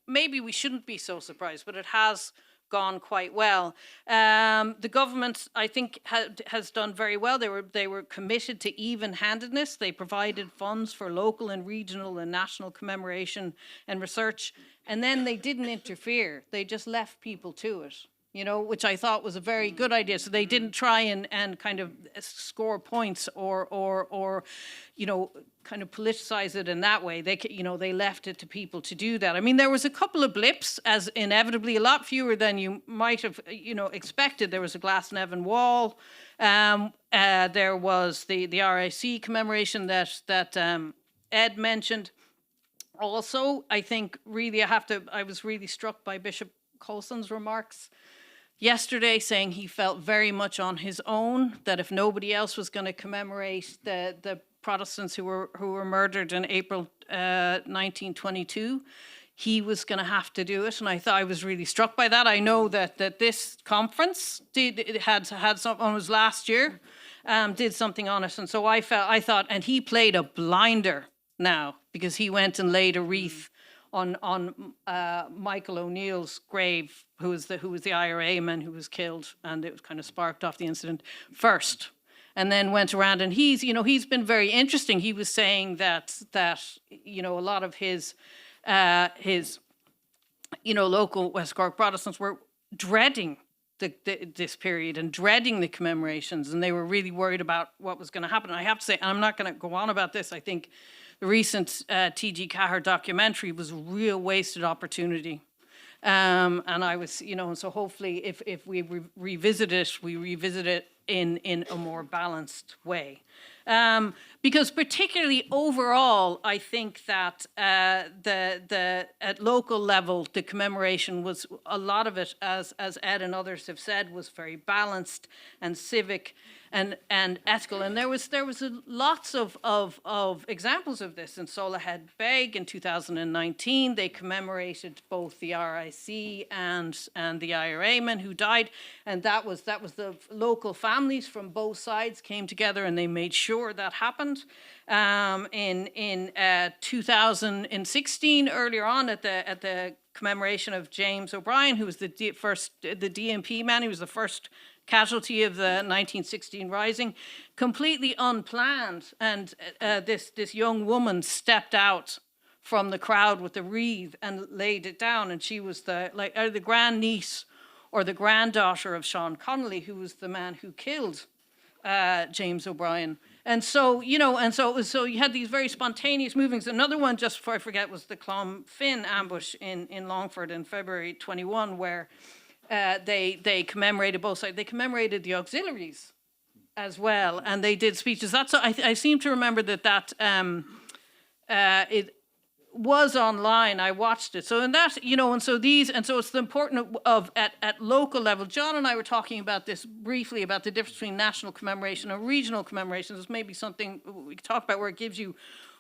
maybe we shouldn't be so surprised, but it has gone quite well. The government, I think, has done very well. They were committed to even-handedness. They provided funds for local and regional and national commemoration and research, and then they didn't interfere. They just left people to it, which I thought was a very good idea. So they didn't try and kind of score points or kind of politicize it in that way. They left it to people to do that. I mean, there was a couple of blips, as inevitably a lot fewer than you might have, expected. There was a Glasnevin wall. There was the RIC commemoration that Ed mentioned. Also, I think really I was really struck by Bishop Colson's remarks yesterday, saying he felt very much on his own, that if nobody else was going to commemorate the Protestants who were murdered in April 1922, he was going to have to do it. And I was really struck by that. I know that this conference had something, it was last year, did something on it. And so I thought, and he played a blinder now, because he went and laid a wreath on Michael O'Neill's grave, who was the IRA man who was killed, and it kind of sparked off the incident first, and then went around. And he's been very interesting. He was saying that a lot of his local West Cork Protestants were dreading this period and dreading the commemorations, and they were really worried about what was going to happen. And I have to say, and I'm not going to go on about this, I think the recent T.G. Cahir documentary was a real wasted opportunity. And I was, and so hopefully if we revisit it, we revisit it in a more balanced way. Because particularly overall, I think that at local level, the commemoration was, a lot of it, as Ed and others have said, was very balanced and civic and ethical. And there was lots of examples of this. In Solahead Beg in 2019, they commemorated both the RIC and the IRA men who died, and that was the local families from both sides came together and they made sure that happened. In 2016, earlier on at the commemoration of James O'Brien, who was the DMP man, he was the first casualty of the 1916 Rising, completely unplanned, and this young woman stepped out from the crowd with the wreath and laid it down, and she was the grandniece or the granddaughter of Sean Connolly, who was the man who killed James O'Brien. And so, so you had these very spontaneous movings. Another one, just before I forget, was the Clonfin ambush in Longford in February 21, where they commemorated both sides. They commemorated the auxiliaries as well, and they did speeches. I seem to remember that was online. I watched it. So in that, and so it's the important of at local level. John and I were talking about this briefly about the difference between national commemoration and regional commemoration. This may be something we could talk about where it gives you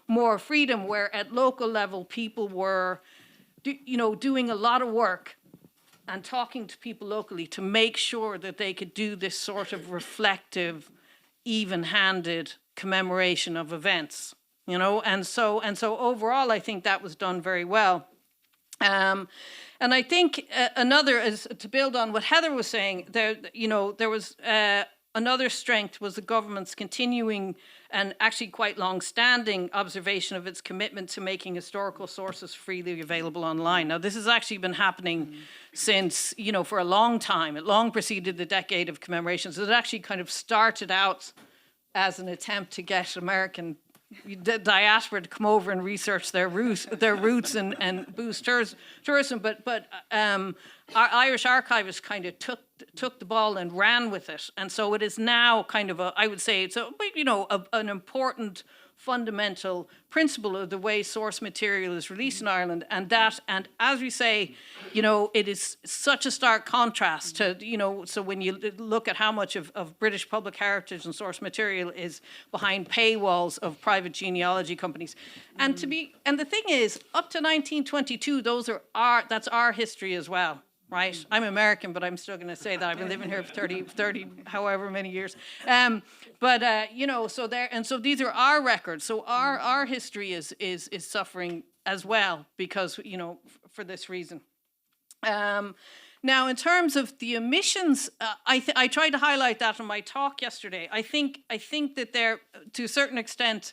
more freedom, where at local level people were, doing a lot of work and talking to people locally to make sure that they could do this sort of reflective, even-handed commemoration of events. And so overall, I think that was done very well. And I think another is to build on what Heather was saying. There was another strength was the government's continuing and actually quite long-standing observation of its commitment to making historical sources freely available online. Now, this has actually been happening since, for a long time. It long preceded the decade of commemorations. It actually kind of started out as an attempt to get American diaspora to come over and research their roots and boost tourism. But our Irish archivists kind of took the ball and ran with it, and so it is now kind of I would say it's an important fundamental principle of the way source material is released in Ireland, and as we say, it is such a stark contrast to, so when you look at how much of British public heritage and source material is behind paywalls of private genealogy companies. And the thing is, up to 1922, that's our history as well. Right, I'm American, but I'm still going to say that I've been living here for 30, however many years. So these are our records. So our history is suffering as well because for this reason. Now, in terms of the emissions, I tried to highlight that in my talk yesterday. I think that they're, to a certain extent,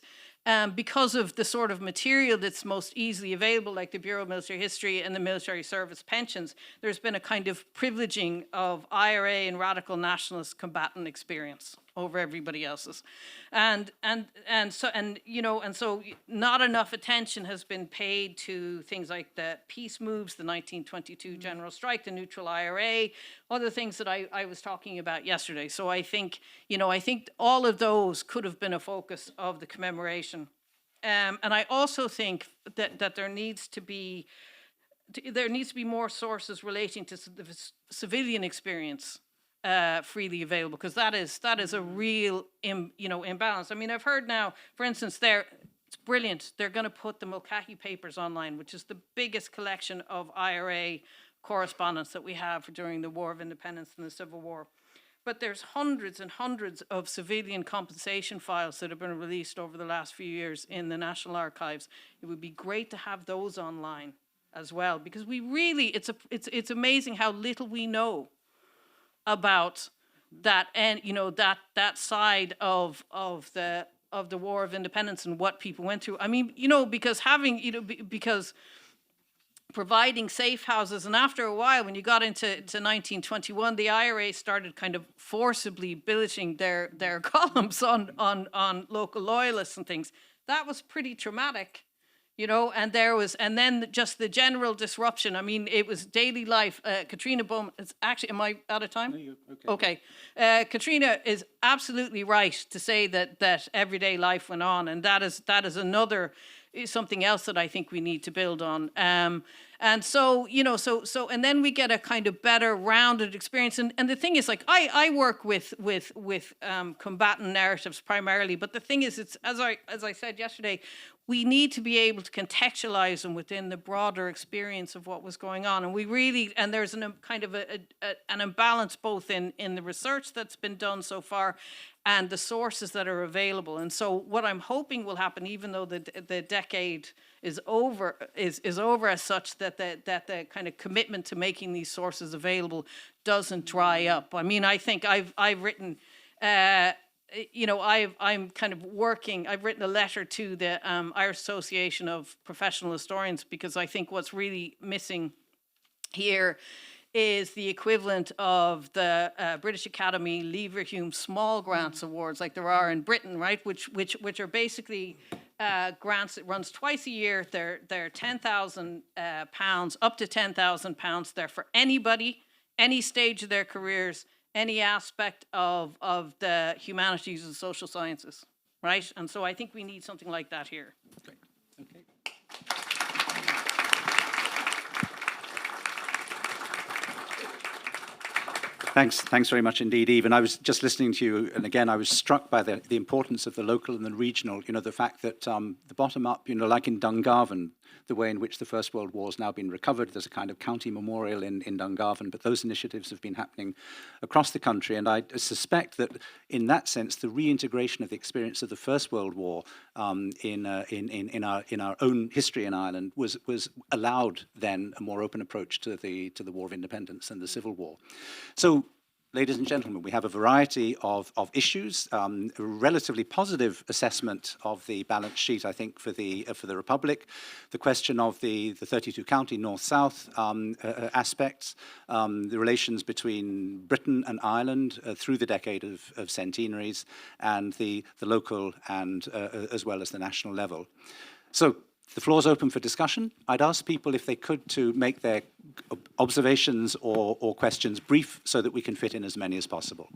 because of the sort of material that's most easily available, like the Bureau of Military History and the military service pensions, there's been a kind of privileging of IRA and radical nationalist combatant experience over everybody else's, and so not enough attention has been paid to things like the peace moves, the 1922 general strike, the neutral IRA, other things that I was talking about yesterday. So I think all of those could have been a focus of the commemoration, and I also think that there needs to be more sources relating to the civilian experience. Freely available, because that is a real imbalance. I mean, I've heard now, for instance, it's brilliant. They're going to put the Mulcahy Papers online, which is the biggest collection of IRA correspondence that we have during the War of Independence and the Civil War. But there's hundreds and hundreds of civilian compensation files that have been released over the last few years in the National Archives. It would be great to have those online as well, because it's amazing how little we know about that, and that side of the War of Independence and what people went through. I mean, because because providing safe houses, and after a while, when you got into 1921, the IRA started kind of forcibly billeting their columns on local loyalists and things. That was pretty traumatic. And then just the general disruption. I mean, it was daily life. Catriona Beaumont, am I out of time? No, you're okay. Okay. Catriona is absolutely right to say that everyday life went on, and that is something else that I think we need to build on. And so, and then we get a kind of better rounded experience. And the thing is, like, I work with combatant narratives primarily, but the thing is, it's as I said yesterday, we need to be able to contextualize them within the broader experience of what was going on. And there's an imbalance both in the research that's been done so far and the sources that are available. And so what I'm hoping will happen, even though the decade is over as such, that the kind of commitment to making these sources available doesn't dry up. I mean, I think I've written, I've written a letter to the Irish Association of Professional Historians, because I think what's really missing here is the equivalent of the British Academy Leverhulme Small Grants Awards, like there are in Britain, right? Which are basically grants that runs twice a year. They're £10,000, up to £10,000. They're for anybody, any stage of their careers, any aspect of the humanities and social sciences, right? And so I think we need something like that here. Okay. Thanks very much indeed, Eve. And I was just listening to you, and again, I was struck by the importance of the local and the regional, the fact that the bottom up, like in Dungarvan, the way in which the First World War has now been recovered. There's a kind of county memorial in Dungarvan, but those initiatives have been happening across the country. And I suspect that in that sense, the reintegration of the experience of the First World War in our own history in Ireland was allowed then a more open approach to the War of Independence and the Civil War. So, ladies and gentlemen, we have a variety of issues, a relatively positive assessment of the balance sheet, I think, for the Republic, the question of the 32-county north-south aspects, the relations between Britain and Ireland through the decade of centenaries, and the local and as well as the national level. So, the floor's open for discussion. I'd ask people if they could to make their observations or questions brief so that we can fit in as many as possible.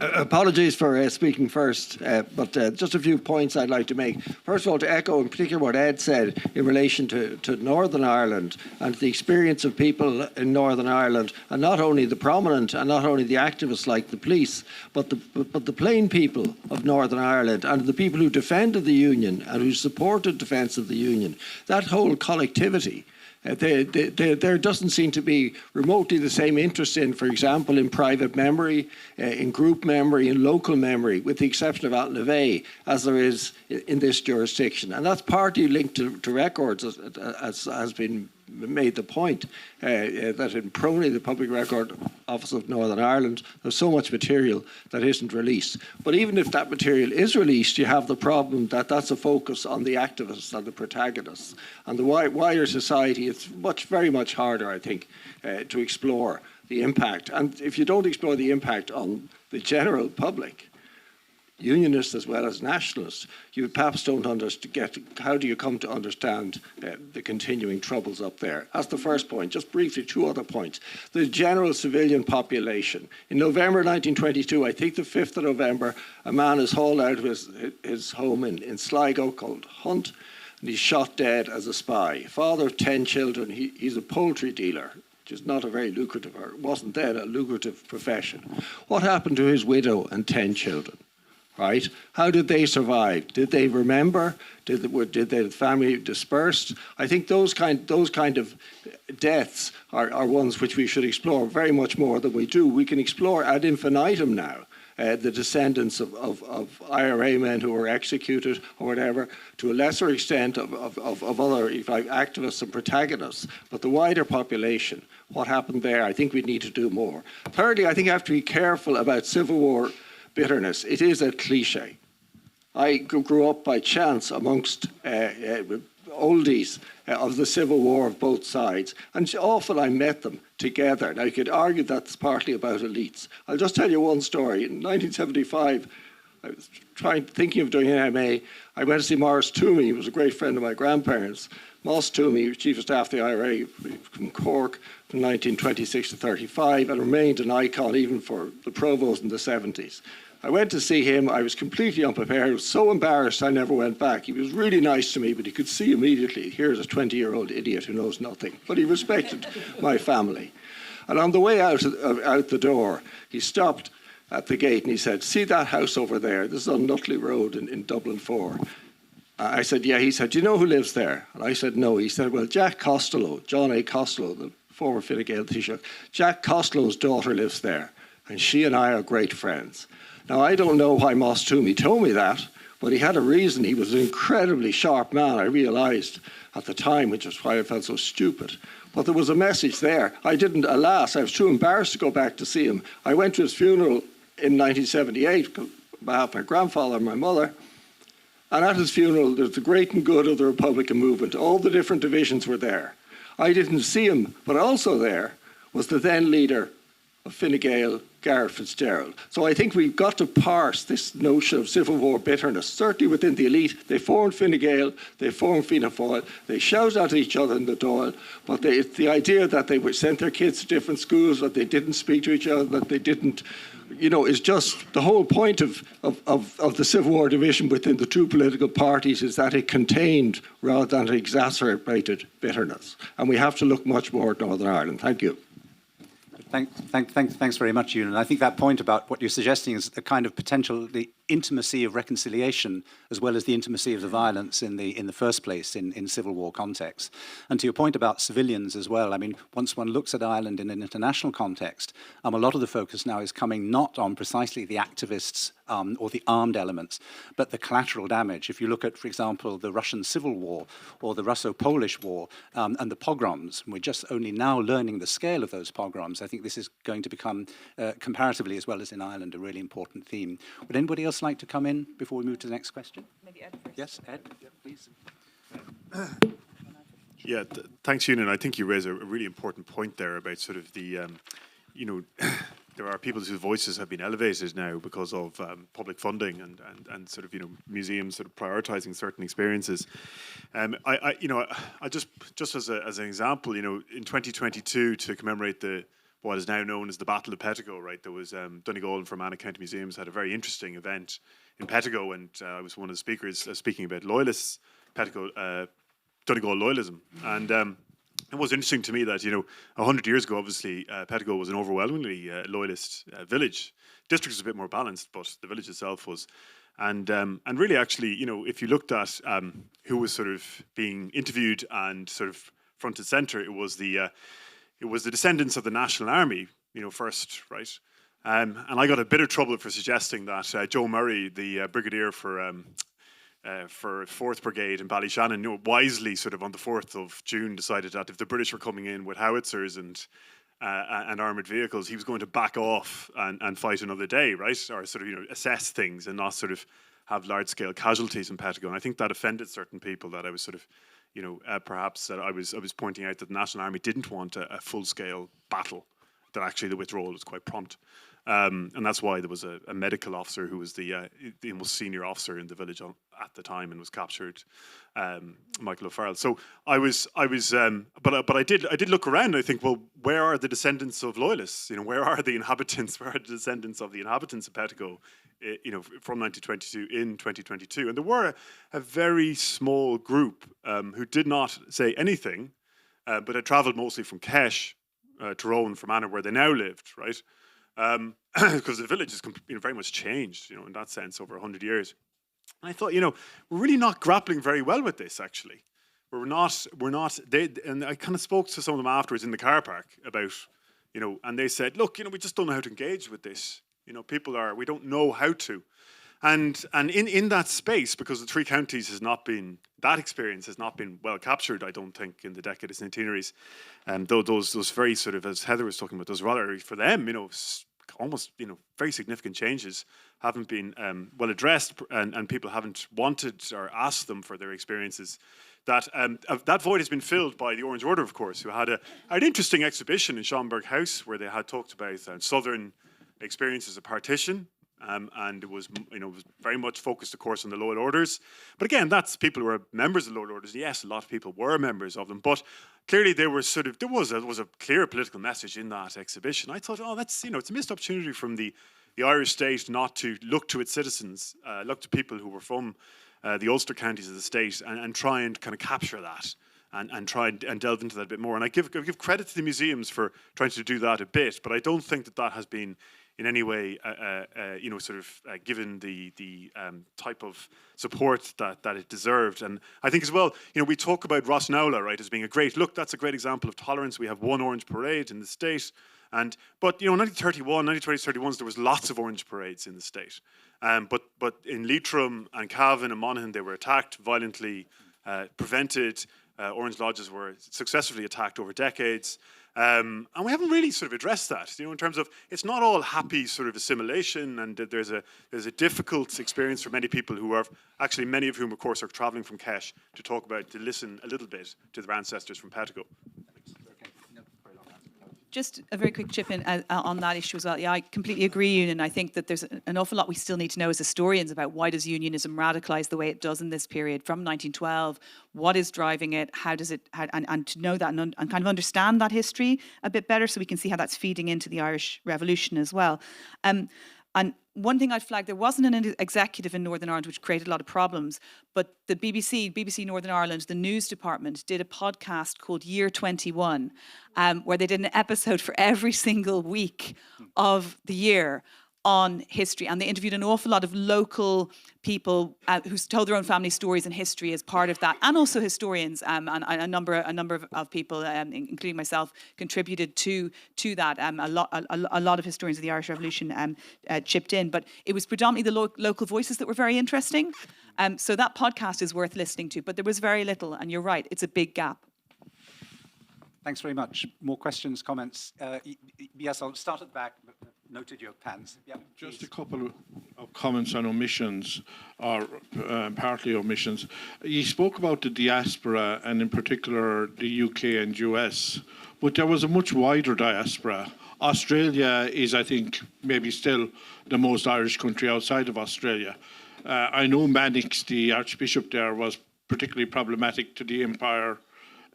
Apologies for speaking first, but just a few points I'd like to make. First of all, to echo in particular what Ed said in relation to Northern Ireland and the experience of people in Northern Ireland, and not only the prominent and not only the activists like the police, but the plain people of Northern Ireland and the people who defended the Union and who supported defence of the Union. That whole collectivity. There doesn't seem to be remotely the same interest in, for example, in private memory, in group memory, in local memory, with the exception of Altnavay, as there is in this jurisdiction. And that's partly linked to records, as has been made the point, that in PRONI, the Public Record Office of Northern Ireland, there's so much material that isn't released. But even if that material is released, you have the problem that that's a focus on the activists and the protagonists. And the wider society, it's very much harder, I think, to explore the impact. And if you don't explore the impact on the general public, Unionists as well as nationalists, you perhaps don't get how do you come to understand the continuing troubles up there. That's the first point. Just briefly, two other points. The general civilian population. In November 1922, I think the 5th of November, a man is hauled out of his home in Sligo called Hunt, and he's shot dead as a spy. Father of 10 children, he's a poultry dealer, which is not a very lucrative, or wasn't then a lucrative profession. What happened to his widow and 10 children? Right? How did they survive? Did they remember? Did the family dispersed? I think those kind of deaths are ones which we should explore very much more than we do. We can explore ad infinitum now the descendants of IRA men who were executed or whatever, to a lesser extent of other activists and protagonists. But the wider population, what happened there, I think we need to do more. Thirdly, I think I have to be careful about Civil War bitterness. It is a cliche. I grew up by chance amongst oldies of the Civil War of both sides, and often I met them together. Now, you could argue that's partly about elites. I'll just tell you one story. In 1975, I was thinking of doing an MA. I went to see Morris Toomey. He was a great friend of my grandparents. Moss Toomey, Chief of Staff of the IRA from Cork from 1926 to 35, and remained an icon even for the Provost in the 70s. I went to see him. I was completely unprepared. I was so embarrassed I never went back. He was really nice to me, but he could see immediately, here's a 20-year-old idiot who knows nothing. But he respected my family. And on the way out the door, he stopped at the gate and he said, "See that house over there? This is on Nutley Road in Dublin 4. I said, "Yeah." He said, "Do you know who lives there?" And I said, "No." He said, "Well, Jack Costello, John A. Costello, the former Fine Gael Taoiseach, Jack Costello's daughter lives there, and she and I are great friends." Now, I don't know why Moss Toomey told me that, but he had a reason. He was an incredibly sharp man, I realised at the time, which is why I felt so stupid. But there was a message there. I didn't, alas, I was too embarrassed to go back to see him. I went to his funeral in 1978 on behalf of my grandfather and my mother. And at his funeral, there's the great and good of the Republican movement. All the different divisions were there. I didn't see him, but also there was the then leader of Fine Gael, Gareth Fitzgerald. So I think we've got to parse this notion of Civil War bitterness. Certainly within the elite, they formed Fine Gael, they formed Fianna Fáil, they shouted at each other in the Dáil, but the idea that they would send their kids to different schools, that they didn't speak to each other, that they didn't, is just the whole point of the Civil War division within the two political parties is that it contained rather than it exacerbated bitterness. And we have to look much more at Northern Ireland. Thank you. Thanks very much, Ewan. I think that point about what you're suggesting is a kind of potential, the intimacy of reconciliation as well as the intimacy of the violence in the first place in Civil War context. And to your point about civilians as well, I mean, once one looks at Ireland in an international context, a lot of the focus now is coming not on precisely the activists or the armed elements, but the collateral damage. If you look at, for example, the Russian Civil War or the Russo-Polish War and the pogroms, we're just only now learning the scale of those pogroms. I think this is going to become, comparatively as well as in Ireland, a really important theme. Would anybody else like to come in before we move to the next question? Maybe Ed first. Yes, Ed, please. Yeah, thanks, Ewan. I think you raise a really important point there about sort of the, there are people whose voices have been elevated now because of public funding and sort of, museums sort of prioritising certain experiences. I just as an example, in 2022 to commemorate what is now known as the Battle of Pettigo, right? There was Donegal and Fermanagh County Museums had a very interesting event in Pettigo, and I was one of the speakers speaking about loyalists, Donegal loyalism, and it was interesting to me that 100 years ago, obviously, Pettigo was an overwhelmingly loyalist village. District was a bit more balanced, but the village itself was, and really, actually, if you looked at who was sort of being interviewed and sort of front and center, it was the descendants of the National Army, first, right? And I got a bit of trouble for suggesting that Joe Murray, the brigadier for 4th Brigade in Ballyshannon, wisely sort of on the 4th of June decided that if the British were coming in with howitzers and armoured vehicles, he was going to back off and fight another day, right? Or sort of, assess things and not sort of have large-scale casualties in Pettigo. And I think that offended certain people that I was sort of perhaps that I was pointing out that the National Army didn't want a full-scale battle, that actually the withdrawal was quite prompt. And that's why there was a medical officer who was the most senior officer in the village at the time and was captured, Michael O'Farrell. So but I did look around and I think, well, where are the descendants of loyalists? Where are the inhabitants? Where are the descendants of the inhabitants of Pettigo? From 1922 in 2022, and there were a very small group who did not say anything, but had travelled mostly from Kesh, Tyrone, Fermanagh, where they now lived, right? Because the village has very much changed, in that sense over 100 years. And I thought, we're really not grappling very well with this. Actually, we're not. And I kind of spoke to some of them afterwards in the car park about, and they said, look, we just don't know how to engage with this. We don't know how to. And in that space, because the three counties that experience has not been well captured, I don't think, in the Decade of Centenaries. Though those very sort of, as Heather was talking about, those rather, for them, almost, very significant changes haven't been well addressed, and people haven't wanted or asked them for their experiences. That void has been filled by the Orange Order, of course, who had an interesting exhibition in Schomburg House where they had talked about southern experiences of partition. And it was, was very much focused, of course, on the loyal orders. But again, that's people who were members of the loyal orders. Yes, a lot of people were members of them, but clearly there was a clear political message in that exhibition. I thought, that's it's a missed opportunity from the Irish state not to look to its citizens, look to people who were from the Ulster counties of the state, and try and kind of capture that. And try and delve into that a bit more. And I give credit to the museums for trying to do that a bit, but I don't think that has been in any way, given the type of support that it deserved. And I think as well, we talk about Rosnowla, right, as being that's a great example of tolerance. We have one Orange Parade in the state. But 1931, 1931s, there was lots of Orange Parades in the state. But in Leitrim and Cavan and Monaghan, they were attacked, violently prevented. Orange Lodges were successfully attacked over decades. And we haven't really sort of addressed that, in terms of it's not all happy sort of assimilation, and there's a difficult experience for many people who are actually, many of whom, of course, are travelling from Kesh to listen a little bit to their ancestors from Pettigo. just a very quick chip in on that issue as well. Yeah, I completely agree, Union. I think that there's an awful lot we still need to know as historians about why does unionism radicalise the way it does in this period from 1912. What is driving it? How does it? And to know that and kind of understand that history a bit better, so we can see how that's feeding into the Irish Revolution as well. And one thing I'd flag, there wasn't an executive in Northern Ireland, which created a lot of problems, but the BBC Northern Ireland, the news department, did a podcast called Year 21, where they did an episode for every single week of the year on history, and they interviewed an awful lot of local people who told their own family stories and history as part of that, and also historians, and a number of people, including myself, contributed to that. A lot of historians of the Irish Revolution chipped in, but it was predominantly the local voices that were very interesting. So that podcast is worth listening to, but there was very little, and you're right, it's a big gap. Thanks very much. More questions, comments? Yes, I'll start at the back. Noted your hands. Yeah, just a couple of comments on omissions, or partly omissions. You spoke about the diaspora, and in particular the UK and US, but there was a much wider diaspora. Australia is, I think, maybe still the most Irish country outside of Australia. I know Mannix, the Archbishop there, was particularly problematic to the Empire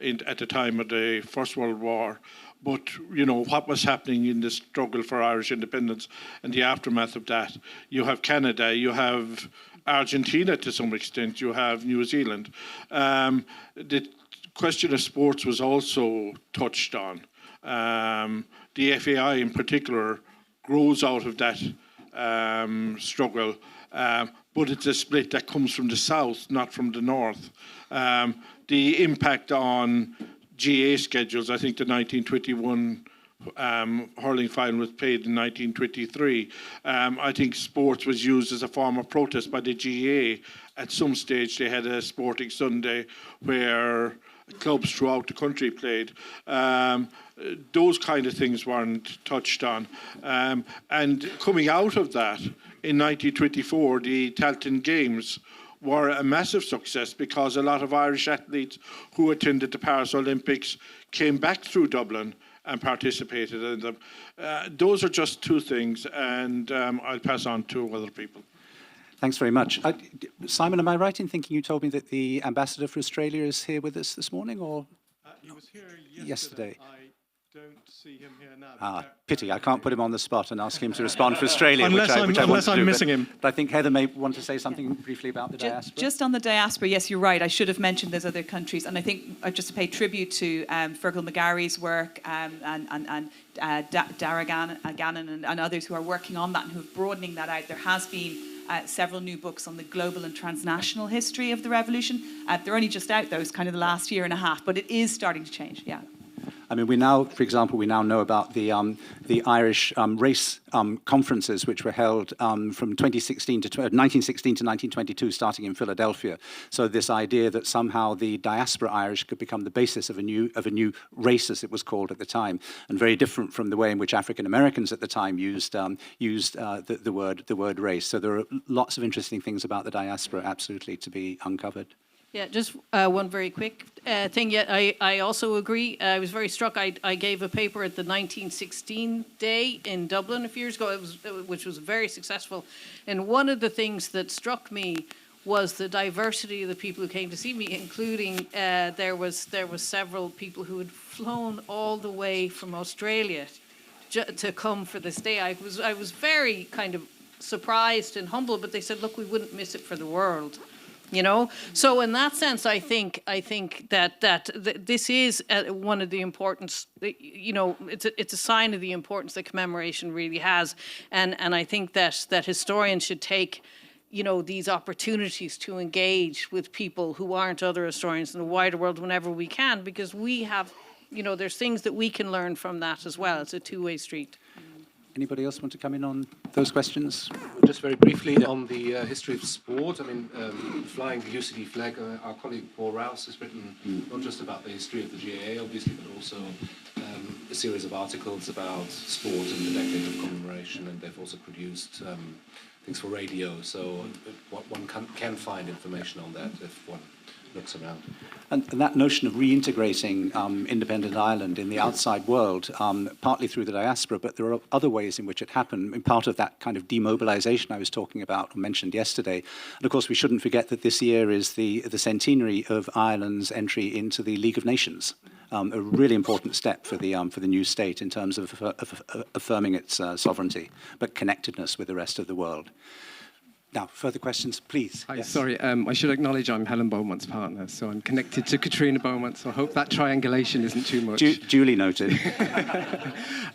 at the time of the First World War. But, you know, what was happening in the struggle for Irish independence and the aftermath of that? You have Canada, you have Argentina to some extent, you have New Zealand. The question of sports was also touched on. The FAI in particular grows out of that struggle, but it's a split that comes from the south, not from the north. The impact on GA schedules, I think the 1921 hurling final was played in 1923. I think sports was used as a form of protest by the GA. At some stage they had a sporting Sunday where clubs throughout the country played. Those kind of things weren't touched on. And coming out of that, in 1924, the Talton Games were a massive success because a lot of Irish athletes who attended the Paris Olympics came back through Dublin and participated in them. Those are just two things, and I'll pass on to other people. Thanks very much. Simon, am I right in thinking you told me that the ambassador for Australia is here with us this morning, or? He was here yesterday. I don't see him here now. Pity. I can't put him on the spot and ask him to respond for Australia, unless I'm missing him. But I think Heather may want to say something briefly about the diaspora. Just on the diaspora, yes, you're right. I should have mentioned those other countries, and I think just to pay tribute to Fergal McGarry's work and Dara Gannon and others who are working on that and who are broadening that out. There has been several new books on the global and transnational history of the revolution. They're only just out, though. It's kind of the last year and a half, but it is starting to change, yeah. I mean, we now, for example, we now know about the Irish race conferences, which were held from 1916 to 1922, starting in Philadelphia. So this idea that somehow the diaspora Irish could become the basis of a new race, as it was called at the time, and very different from the way in which African Americans at the time used the word race. So there are lots of interesting things about the diaspora, absolutely, to be uncovered. Yeah, just one very quick thing. Yeah, I also agree. I was very struck. I gave a paper at the 1916 Day in Dublin a few years ago, which was very successful. And one of the things that struck me was the diversity of the people who came to see me, including there was several people who had flown all the way from Australia to come for this day. I was very kind of surprised and humbled, but they said, "Look, we wouldn't miss it for the world." You know, so in that sense, I think that this is one of the importance. You know, it's a sign of the importance that commemoration really has, and I think that historians should take, you know, these opportunities to engage with people who aren't other historians in the wider world whenever we can, because we have, you know, there's things that we can learn from that as well. It's a two-way street. Anybody else want to come in on those questions? Just very briefly on the history of sport. I mean, flying the UCD flag, our colleague Paul Rouse has written not just about the history of the GAA, obviously, but also a series of articles about sport and the Decade of Commemoration, and they've also produced things for radio. So one can find information on that if one looks around. And that notion of reintegrating independent Ireland in the outside world, partly through the diaspora, but there are other ways in which it happened, in part of that kind of demobilization I was talking about, or mentioned yesterday. And of course, we shouldn't forget that this year is the centenary of Ireland's entry into the League of Nations. A really important step for the new state in terms of affirming its sovereignty, but connectedness with the rest of the world. Now, further questions, please. Hi, Yes. sorry, I should acknowledge I'm Helen Beaumont's partner, so I'm connected to Catriona Beaumont, so I hope that triangulation isn't too much. Duly noted.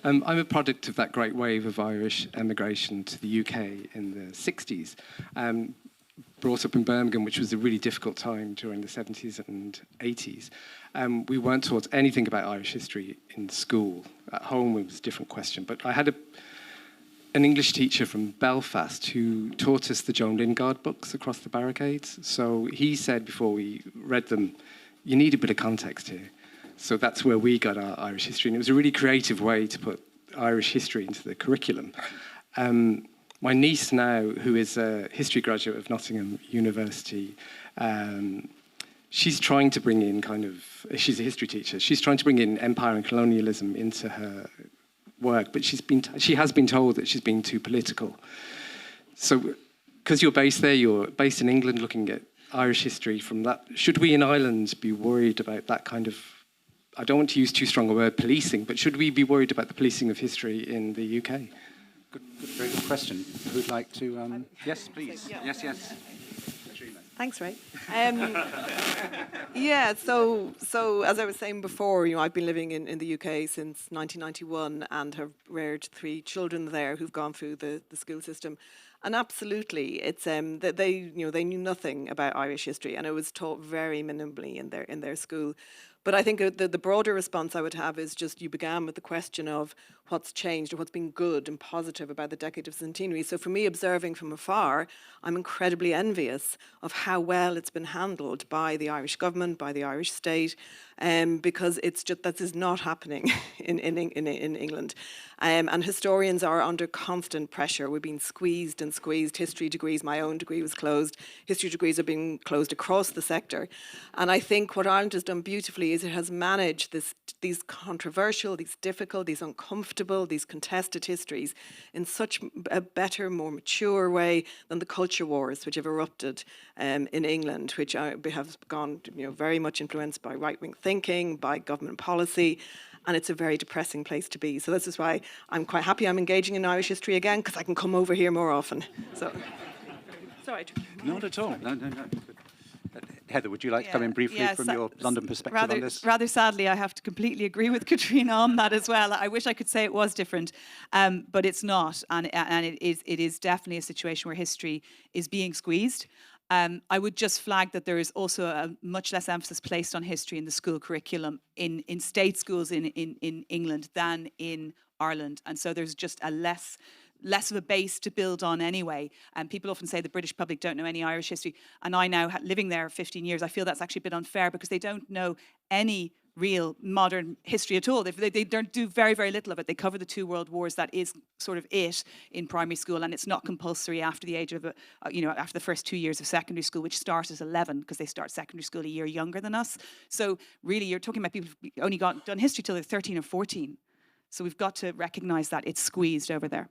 I'm a product of that great wave of Irish emigration to the UK in the 60s. Brought up in Birmingham, which was a really difficult time during the 70s and 80s. We weren't taught anything about Irish history in school. At home, it was a different question, but I had an English teacher from Belfast who taught us the Joan Lingard books across the barricades. So he said before we read them, you need a bit of context here. So that's where we got our Irish history. And it was a really creative way to put Irish history into the curriculum. My niece now, who is a history graduate of Nottingham University, she's trying to bring in she's a history teacher, she's trying to bring in empire and colonialism into her work, but she has been told that she's been too political. So, because you're based in England looking at Irish history from that, should we in Ireland be worried about that kind of, I don't want to use too strong a word, policing, but should we be worried about the policing of history in the UK? Very good question. Who'd like to? Yes, please. Yes. Thanks, Ray. Yeah, so as I was saying before, I've been living in the UK since 1991 and have reared 3 children there who've gone through the school system. And absolutely, it's that they knew nothing about Irish history, and it was taught very minimally in their school. But I think the broader response I would have is just you began with the question of what's changed or what's been good and positive about the Decade of Centenaries. So for me, observing from afar, I'm incredibly envious of how well it's been handled by the Irish government, by the Irish state, because it's just that is not happening in England. And historians are under constant pressure. We're being squeezed and squeezed. History degrees, my own degree was closed. History degrees are being closed across the sector. And I think what Ireland has done beautifully is it has managed these controversial, these difficult, these uncomfortable, these contested histories in such a better, more mature way than the culture wars which have erupted in England, which have gone very much influenced by right-wing thinking, by government policy. And it's a very depressing place to be. So this is why I'm quite happy I'm engaging in Irish history again, because I can come over here more often. So, sorry. Not at all. No. Heather, would you like to come in briefly from your London perspective on this? Rather sadly, I have to completely agree with Catriona on that as well. I wish I could say it was different, but it's not. And it is definitely a situation where history is being squeezed. I would just flag that there is also a much less emphasis placed on history in the school curriculum in state schools in England than in Ireland. And so there's just a less of a base to build on anyway. And people often say the British public don't know any Irish history. And I now, living there 15 years, I feel that's actually a bit unfair because they don't know any real modern history at all. They don't do very, very little of it. They cover the 2 world wars. That is sort of it in primary school, and it's not compulsory after the age of, after the first 2 years of secondary school, which start at 11 because they start secondary school a year younger than us. So really, you're talking about people who've only done history till they're 13 or 14. So we've got to recognise that it's squeezed over there.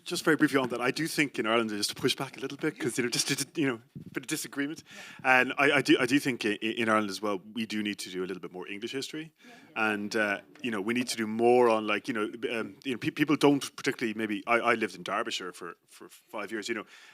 Just very briefly on that, I do think in Ireland, just to push back a little bit, because just a bit of disagreement, and I do think in Ireland as well, we do need to do a little bit more English history, and we need to do more on people don't particularly maybe. I lived in Derbyshire for 5 years.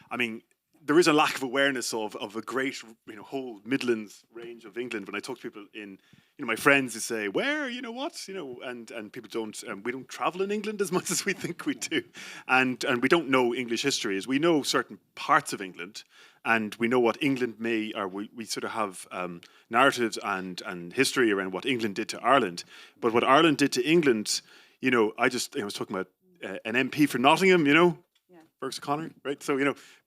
I mean, there is a lack of awareness of a great whole Midlands range of England. When I talk to people in my friends who say where and people don't we don't travel in England as much as we think we do, and we don't know English history. As we know certain parts of England, and we know what England we sort of have narratives and history around what England did to Ireland, but what Ireland did to England, I was talking about an MP for Nottingham, Burke's O'Connor, right? So,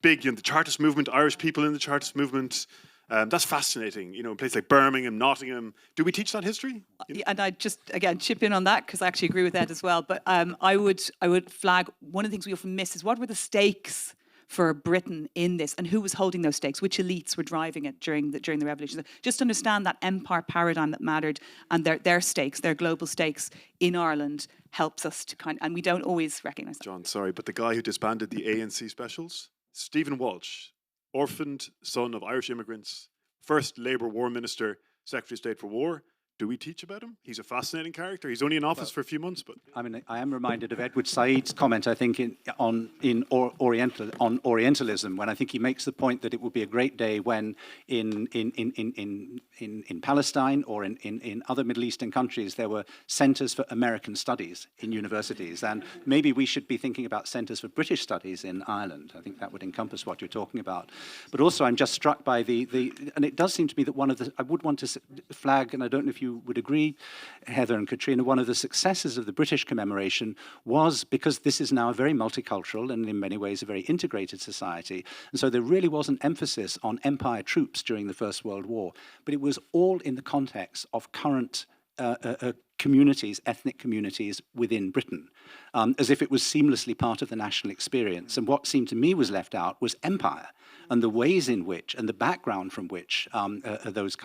big, the Chartist movement, Irish people in the Chartist movement. That's fascinating, in places like Birmingham, Nottingham. Do we teach that history? And I just, again, chip in on that because I actually agree with Ed as well. But I would flag one of the things we often miss is what were the stakes for Britain in this, and who was holding those stakes, which elites were driving it during the revolution. So just understand that empire paradigm that mattered, and their stakes, their global stakes in Ireland, helps us to and we don't always recognise that. John, sorry, but the guy who disbanded the ANC specials, Stephen Walsh, orphaned son of Irish immigrants, first Labour War Minister, Secretary of State for War. Do we teach about him? He's a fascinating character. He's only in office for a few months, but I mean, I am reminded of Edward Said's comment, I think, on Orientalism, when I think he makes the point that it would be a great day when in Palestine or in other Middle Eastern countries there were centres for American studies in universities, and maybe we should be thinking about centres for British studies in Ireland. I think that would encompass what you're talking about. But also, I'm just struck by and it does seem to me that I would want to flag, and I don't know if you would agree, Heather and Catriona, one of the successes of the British commemoration was because this is now a very multicultural and in many ways a very integrated society. And so there really was an emphasis on empire troops during the First World War, but it was all in the context of current communities, ethnic communities within Britain, as if it was seamlessly part of the national experience. And what seemed to me was left out was empire, and the ways in which, and the background from which those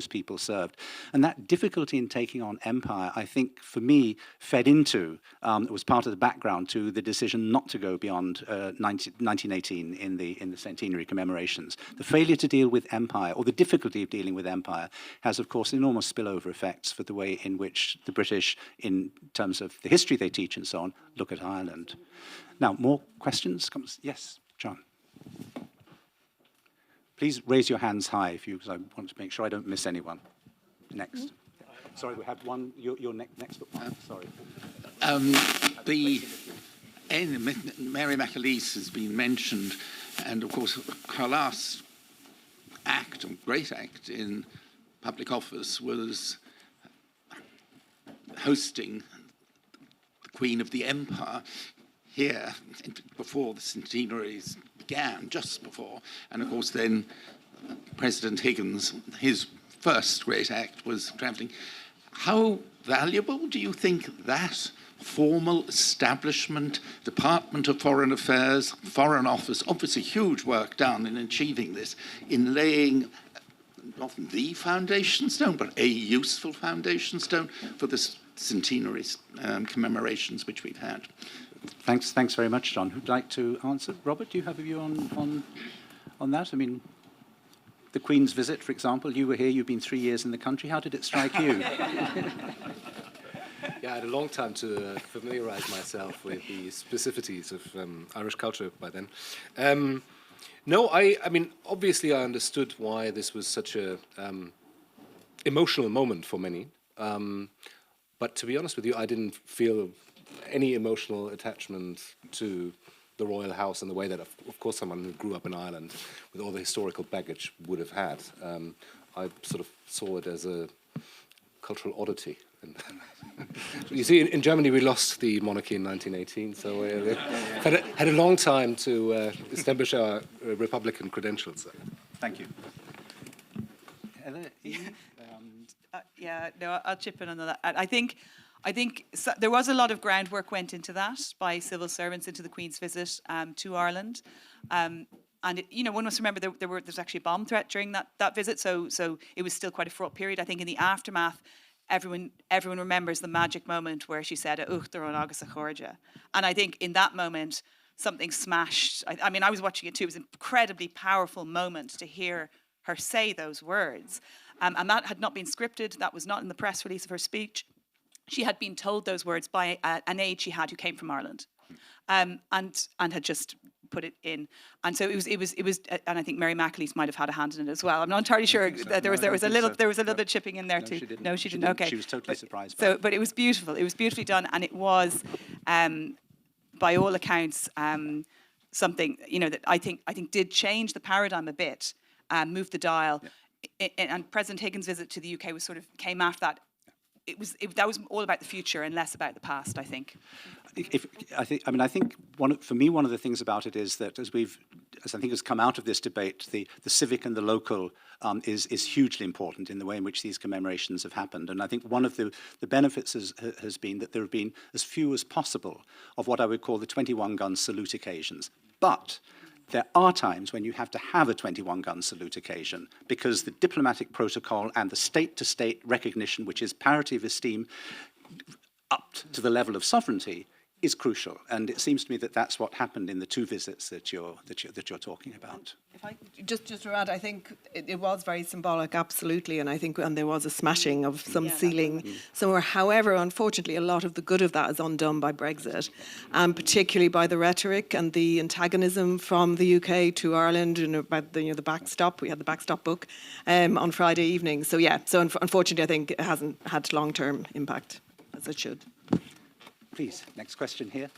people served. And that difficulty in taking on empire, I think, for me, fed into, it was part of the background to the decision not to go beyond 1918 in the centenary commemorations. The failure to deal with empire, or the difficulty of dealing with empire, has, of course, enormous spillover effects for the way in which the British, in terms of the history they teach and so on, look at Ireland. Now, more questions? Yes, John. Please raise your hands high because I want to make sure I don't miss anyone. Next. Sorry, we have one. You're next. Sorry. Mary McAleese has been mentioned, and of course her last act, a great act in public office, was hosting the Queen of the Empire here before the centenaries began, just before. And of course then President Higgins, his first great act was travelling. How valuable do you think that formal establishment, Department of Foreign Affairs, Foreign Office, obviously huge work done in achieving this, in laying not the foundation stone, but a useful foundation stone for the centenary commemorations which we've had? Thanks very much, John. Who'd like to answer? Robert, do you have a view on that? I mean, the Queen's visit, for example, you were here, you've been 3 years in the country. How did it strike you? Yeah, I had a long time to familiarise myself with the specificities of Irish culture by then. No, I mean, obviously I understood why this was such a emotional moment for many. But to be honest with you, I didn't feel any emotional attachment to the royal house in the way that, of course, someone who grew up in Ireland with all the historical baggage would have had. I sort of saw it as a cultural oddity. You see, in Germany, we lost the monarchy in 1918, so we had a long time to establish our republican credentials. Thank you. Heather, Yeah, no, I'll chip in on that. I think there was a lot of groundwork went into that by civil servants into the Queen's visit to Ireland. And one must remember there's actually a bomb threat during that visit, so it was still quite a fraught period. I think in the aftermath, everyone remembers the magic moment where she said, "Uachtar an agus a chóide." And I think in that moment, something smashed. I mean, I was watching it too. It was an incredibly powerful moment to hear her say those words. And that had not been scripted. That was not in the press release of her speech. She had been told those words by an aide she had who came from Ireland, and had just put it in. And so it was, and I think Mary McAleese might have had a hand in it as well. I'm not entirely sure that there was a little bit chipping in there too. No, she didn't. Okay, she was totally surprised. But it was beautiful. It was beautifully done, and it was, by all accounts, something that I think did change the paradigm a bit, moved the dial. And President Higgins' visit to the UK was came after that. That was all about the future and less about the past, I think. I think one of the things about it is that as I think has come out of this debate, the civic and the local is hugely important in the way in which these commemorations have happened. And I think one of the benefits has been that there have been as few as possible of what I would call the 21-gun salute occasions. But there are times when you have to have a 21-gun salute occasion because the diplomatic protocol and the state-to-state recognition, which is parity of esteem up to the level of sovereignty, is crucial. And it seems to me that that's what happened in the two visits that you're talking about. If I just to add, I think it was very symbolic, absolutely, and I think and there was a smashing of some ceiling somewhere. However, unfortunately, a lot of the good of that is undone by Brexit, and particularly by the rhetoric and the antagonism from the UK to Ireland. About the backstop. We had the backstop book on Friday evening. So unfortunately, I think it hasn't had long-term impact as it should. Please, next question here.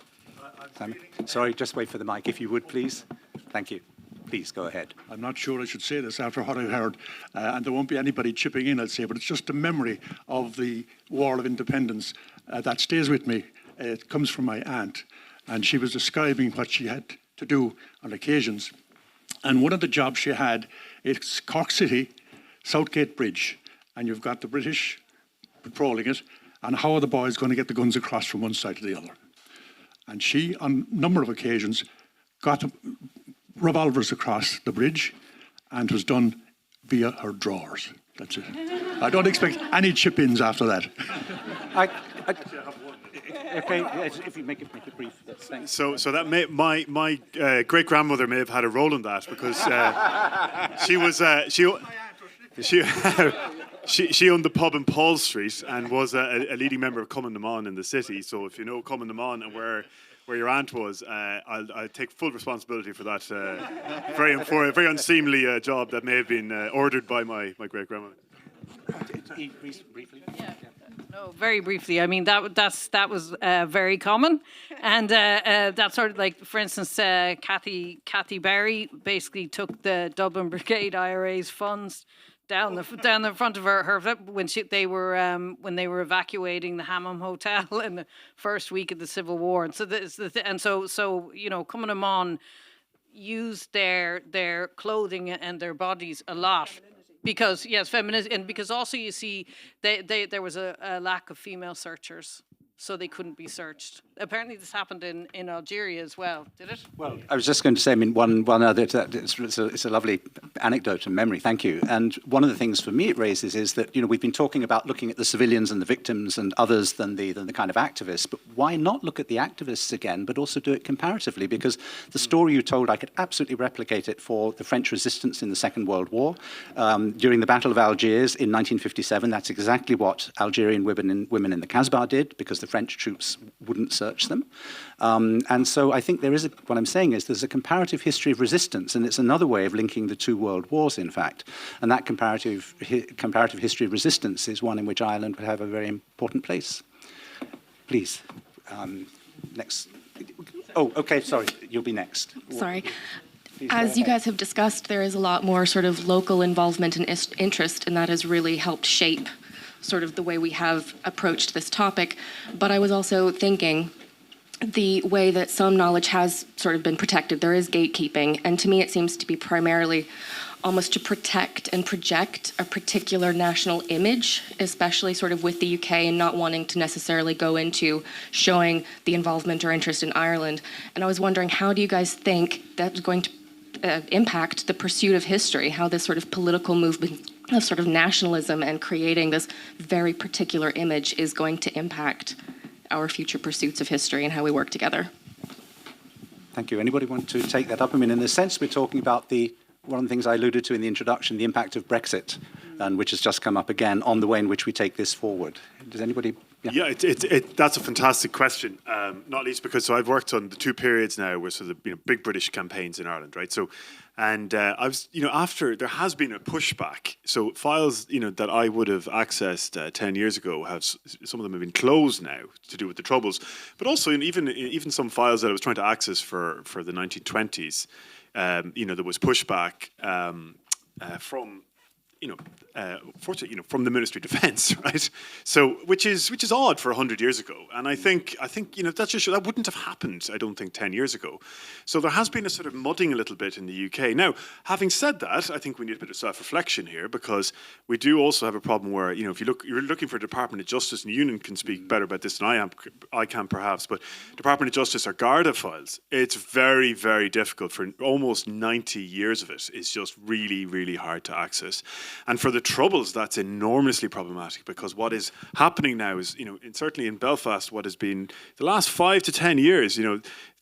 Simon. Sorry, just wait for the mic, if you would, please. Thank you. Please, go ahead. I'm not sure I should say this after what I've heard, and there won't be anybody chipping in, I'd say, but it's just a memory of the War of Independence that stays with me. It comes from my aunt, and she was describing what she had to do on occasions. And one of the jobs she had, it's Cork City, Southgate Bridge, and you've got the British patrolling it, and how are the boys going to get the guns across from one side to the other? And she, on a number of occasions, got revolvers across the bridge, and it was done via her drawers. That's it. I don't expect any chip-ins after that. Okay, if you make it brief. Thanks. So that my great grandmother may have had a role in that because she owned the pub in Paul Street and was a leading member of Cumann na Món in the city. So if you know Cumann na Món and where your aunt was, I'll take full responsibility for that very unseemly job that may have been ordered by my great grandmother. Briefly. Yeah. No, very briefly. I mean, that was very common, and that sort of like, for instance, Cathy Berry basically took the Dublin Brigade IRA's funds down the front of her when they were evacuating the Hammam Hotel in the first week of the Civil War, and so Cumann na Món used their clothing and their bodies a lot. Because feminism, and because also you see there was a lack of female searchers, so they couldn't be searched. Apparently, this happened in Algeria as well. Did it? Well, I was just going to say, I mean, one other. It's a lovely anecdote and memory. Thank you. And one of the things for me it raises is that we've been talking about looking at the civilians and the victims and others than the kind of activists. But why not look at the activists again, but also do it comparatively? Because the story you told, I could absolutely replicate it for the French resistance in the Second World War during the Battle of Algiers in 1957. That's exactly what Algerian women in the Casbah did, because the French troops wouldn't search them. And so I think what I'm saying is there's a comparative history of resistance, and it's another way of linking the two world wars, in fact. And that comparative history of resistance is one in which Ireland would have a very important place. Please, next. Oh, okay, sorry, you'll be next. Sorry. As you guys have discussed, there is a lot more sort of local involvement and interest, and that has really helped shape sort of the way we have approached this topic. But I was also thinking the way that some knowledge has sort of been protected, there is gatekeeping, and to me it seems to be primarily almost to protect and project a particular national image, especially sort of with the UK and not wanting to necessarily go into showing the involvement or interest in Ireland. And I was wondering, how do you guys think that's going to impact the pursuit of history, how this sort of political movement of sort of nationalism and creating this very particular image is going to impact our future pursuits of history and how we work together? Thank you. Anybody want to take that up? I mean, in a sense, we're talking about one of the things I alluded to in the introduction, the impact of Brexit, and which has just come up again on the way in which we take this forward. Does anybody? Yeah, that's a fantastic question. Not least because I've worked on the two periods now where sort of big British campaigns in Ireland, right? So, and I was after there has been a pushback. So files that I would have accessed 10 years ago some of them have been closed now to do with the Troubles, but also even some files that I was trying to access for the 1920s. There was pushback from fortunately, from the Ministry of Defence, right? So, which is odd for 100 years ago, and I think that wouldn't have happened, I don't think, 10 years ago. So there has been a sort of mudding a little bit in the UK. Now, having said that, I think we need a bit of self-reflection here, because we do also have a problem where, if you're looking for Department of Justice, and Union can speak better about this than I can perhaps, but Department of Justice or Garda files, it's very, very difficult. For almost 90 years of it, it's just really, really hard to access. And for the Troubles, that's enormously problematic, because what is happening now is, certainly in Belfast, what has been the last 5 to 10 years,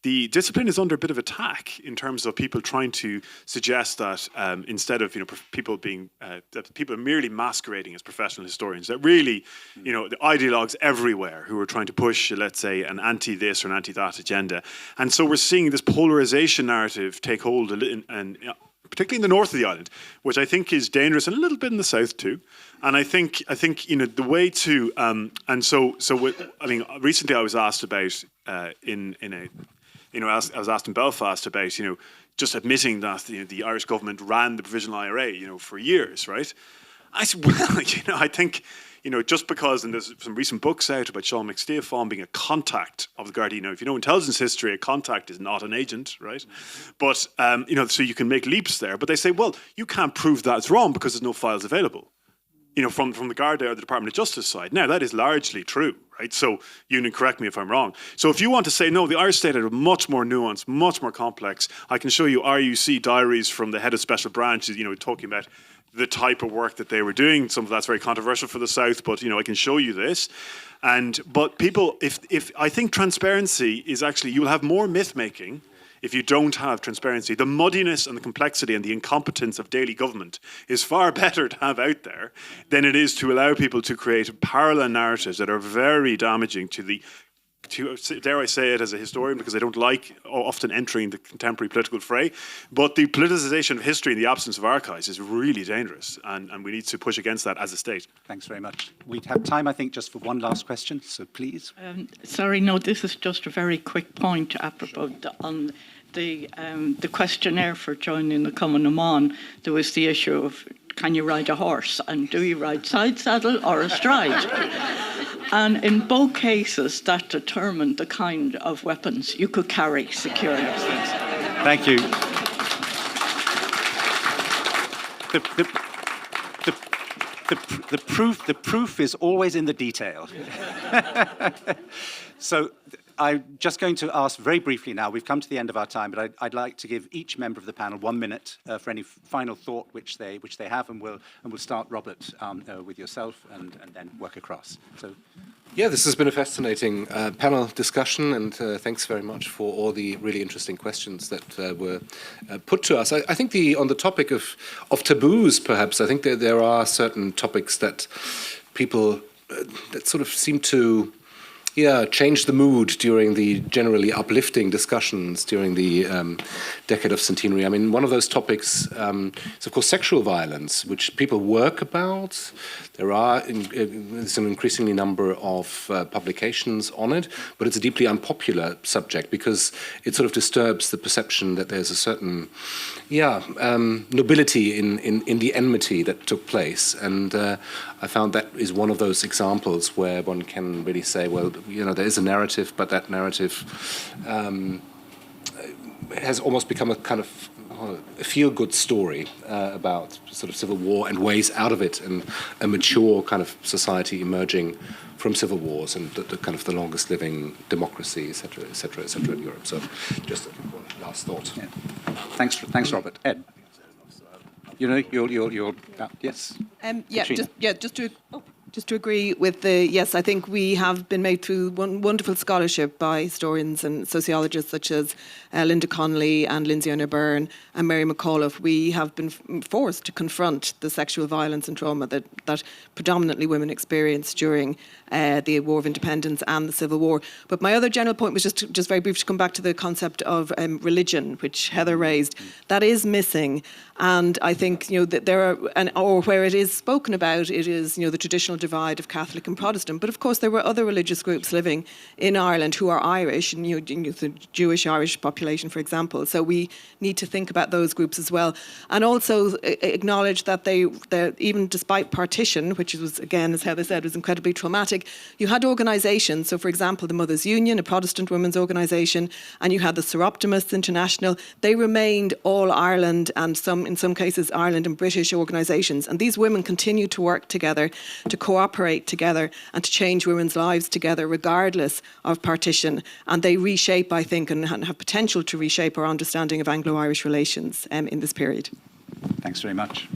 the discipline is under a bit of attack in terms of people trying to suggest that instead of people are merely masquerading as professional historians, that really the ideologues everywhere who are trying to push, let's say, an anti-this or an anti-that agenda, and so we're seeing this polarization narrative take hold, and particularly in the north of the island, which I think is dangerous, and a little bit in the south too. And I think the way to recently I was asked about I was asked in Belfast about just admitting that the Irish government ran the provisional IRA for years, right? I said, well, I think just because, and there's some recent books out about Sean McSteaffan being a contact of the Gardaí. If you know intelligence history, a contact is not an agent, right? But, so you can make leaps there. But they say, well, you can't prove that's wrong because there's no files available, from the Garda or the Department of Justice side. Now, that is largely true, right? So, Union, correct me if I'm wrong. So if you want to say, no, the Irish state are much more nuanced, much more complex, I can show you RUC diaries from the head of special branches, talking about the type of work that they were doing. Some of that's very controversial for the South, but I can show you this. But people, if I think transparency is actually, you'll have more myth making if you don't have transparency. The muddiness and the complexity and the incompetence of daily government is far better to have out there than it is to allow people to create parallel narratives that are very damaging to dare I say it as a historian, because I don't like often entering the contemporary political fray, but the politicization of history in the absence of archives is really dangerous, and we need to push against that as a state. Thanks very much. We have time, I think, just for one last question, so please. Sorry, no, this is just a very quick point apropos on the questionnaire for joining the Cumann na mBan. There was the issue of, can you ride a horse, and do you ride side saddle or astride? And in both cases, that determined the kind of weapons you could carry securely. Thank you. The proof is always in the detail. So I'm just going to ask very briefly now, we've come to the end of our time, but I'd like to give each member of the panel 1 minute for any final thought which they have, and we'll start, Robert, with yourself and then work across. So. Yeah, this has been a fascinating panel discussion, and thanks very much for all the really interesting questions that were put to us. I think on the topic of taboos, perhaps, I think there are certain topics that people that sort of seem to change the mood during the generally uplifting discussions during the Decade of Centenary. I mean, one of those topics is, of course, sexual violence, which people work about. There are there's an increasingly number of publications on it, but it's a deeply unpopular subject because it sort of disturbs the perception that there's a certain nobility in the enmity that took place. And I found that is one of those examples where one can really say, well, there is a narrative, but that narrative has almost become a kind of a feel-good story about sort of civil war and ways out of it, and a mature kind of society emerging from civil wars and the kind of the longest-living democracy, et cetera, in Europe. So, just one last thought. Yeah. Thanks, Robert. Ed, you'll yes. Just to agree with yes, I think we have been made through wonderful scholarship by historians and sociologists such as Linda Connolly and Lindsay Byrne and Mary McAuliffe. We have been forced to confront the sexual violence and trauma that predominantly women experienced during the War of Independence and the Civil War. But my other general point was just very brief to come back to the concept of religion, which Heather raised. That is missing, and I think that there are, or where it is spoken about, it is the traditional divide of Catholic and Protestant. But of course, there were other religious groups living in Ireland who are Irish, and the Jewish-Irish population, for example. So we need to think about those groups as well. And also acknowledge that they even despite partition, which was, again, as Heather said, was incredibly traumatic, you had organisations. So, for example, the Mothers' Union, a Protestant women's organisation, and you had the Seroptimists International. They remained all Ireland and in some cases Ireland and British organisations. And these women continue to work together, to cooperate together, and to change women's lives together regardless of partition. And they reshape, I think, and have potential to reshape our understanding of Anglo-Irish relations in this period. Thanks very much.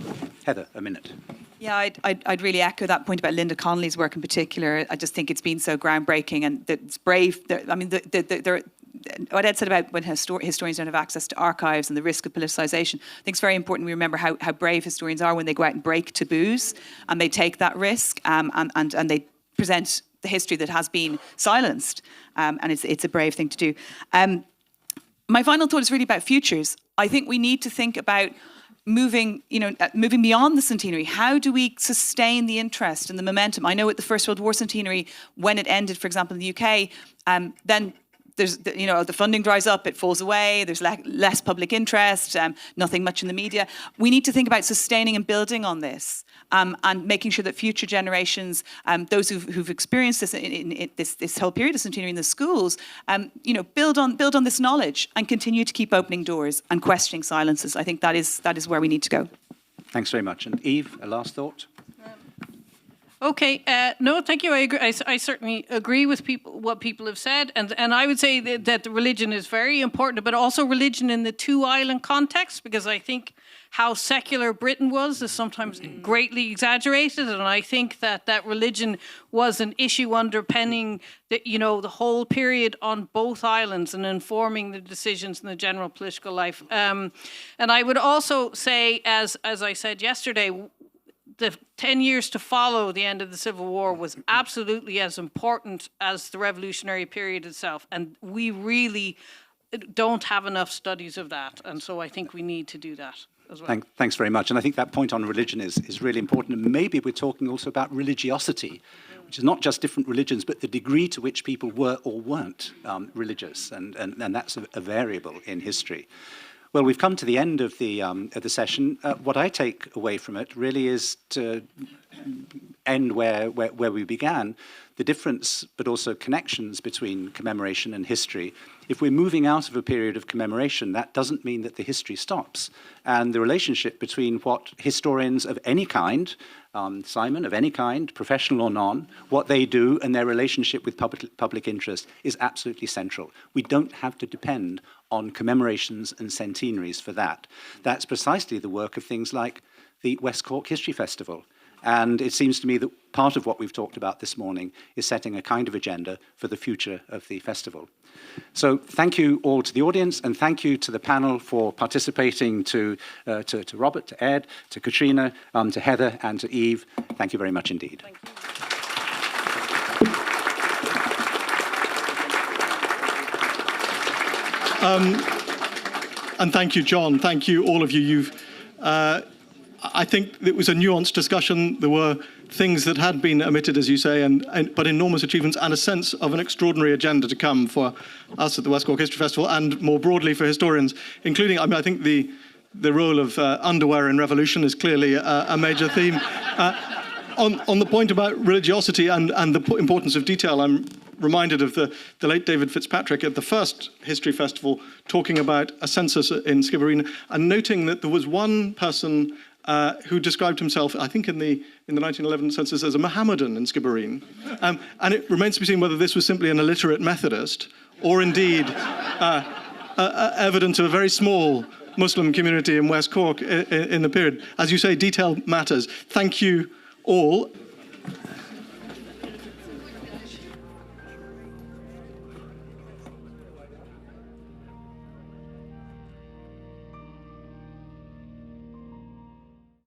Heather, a minute. Yeah, I'd really echo that point about Linda Connolly's work in particular. I just think it's been so groundbreaking, and it's brave. I mean, what Ed said about when historians don't have access to archives and the risk of politicisation, I think it's very important we remember how brave historians are when they go out and break taboos and they take that risk and they present the history that has been silenced, and it's a brave thing to do. My final thought is really about futures. I think we need to think about moving beyond the centenary. How do we sustain the interest and the momentum? I know at the First World War centenary, when it ended, for example, in the UK, then there's the funding dries up, it falls away, there's less public interest, nothing much in the media. We need to think about sustaining and building on this, and making sure that future generations, those who've experienced this in this whole period of centenary in the schools, build on this knowledge and continue to keep opening doors and questioning silences. I think that is where we need to go. Thanks very much. And Eve, a last thought? Okay, no, thank you. I agree. I certainly agree with what people have said, and I would say that the religion is very important, but also religion in the two-island context, because I think how secular Britain was is sometimes greatly exaggerated, and I think that religion was an issue underpinning the whole period on both islands and informing the decisions in the general political life. And I would also say, as I said yesterday, the 10 years to follow the end of the Civil War was absolutely as important as the revolutionary period itself. And we really don't have enough studies of that. And so I think we need to do that as well. Thanks very much. And I think that point on religion is really important. And maybe we're talking also about religiosity, which is not just different religions, but the degree to which people were or weren't religious. And that's a variable in history. Well, we've come to the end of the session. What I take away from it really is to end where we began, the difference but also connections between commemoration and history. If we're moving out of a period of commemoration, that doesn't mean that the history stops. And the relationship between what historians of any kind, Simon, of any kind, professional or non, what they do and their relationship with public interest is absolutely central. We don't have to depend on commemorations and centenaries for that. That's precisely the work of things like the West Cork History Festival. And it seems to me that part of what we've talked about this morning is setting a kind of agenda for the future of the festival. So thank you all to the audience, and thank you to the panel for participating, to Robert, to Ed, to Catriona, to Heather, and to Eve. Thank you very much indeed. Thank you. And thank you, John. Thank you, all of you. I think it was a nuanced discussion. There were things that had been omitted, as you say, but enormous achievements and a sense of an extraordinary agenda to come for us at the West Cork History Festival and more broadly for historians, including, I think the role of underwear in revolution is clearly a major theme. On the point about religiosity and the importance of detail, I'm reminded of the late David Fitzpatrick at the first History Festival talking about a census in Skibbereen and noting that there was one person who described himself, I think in the 1911 census, as a Mohammedan in Skibbereen. And it remains to be seen whether this was simply an illiterate Methodist or indeed evidence of a very small Muslim community in West Cork in the period. As you say, detail matters. Thank you all.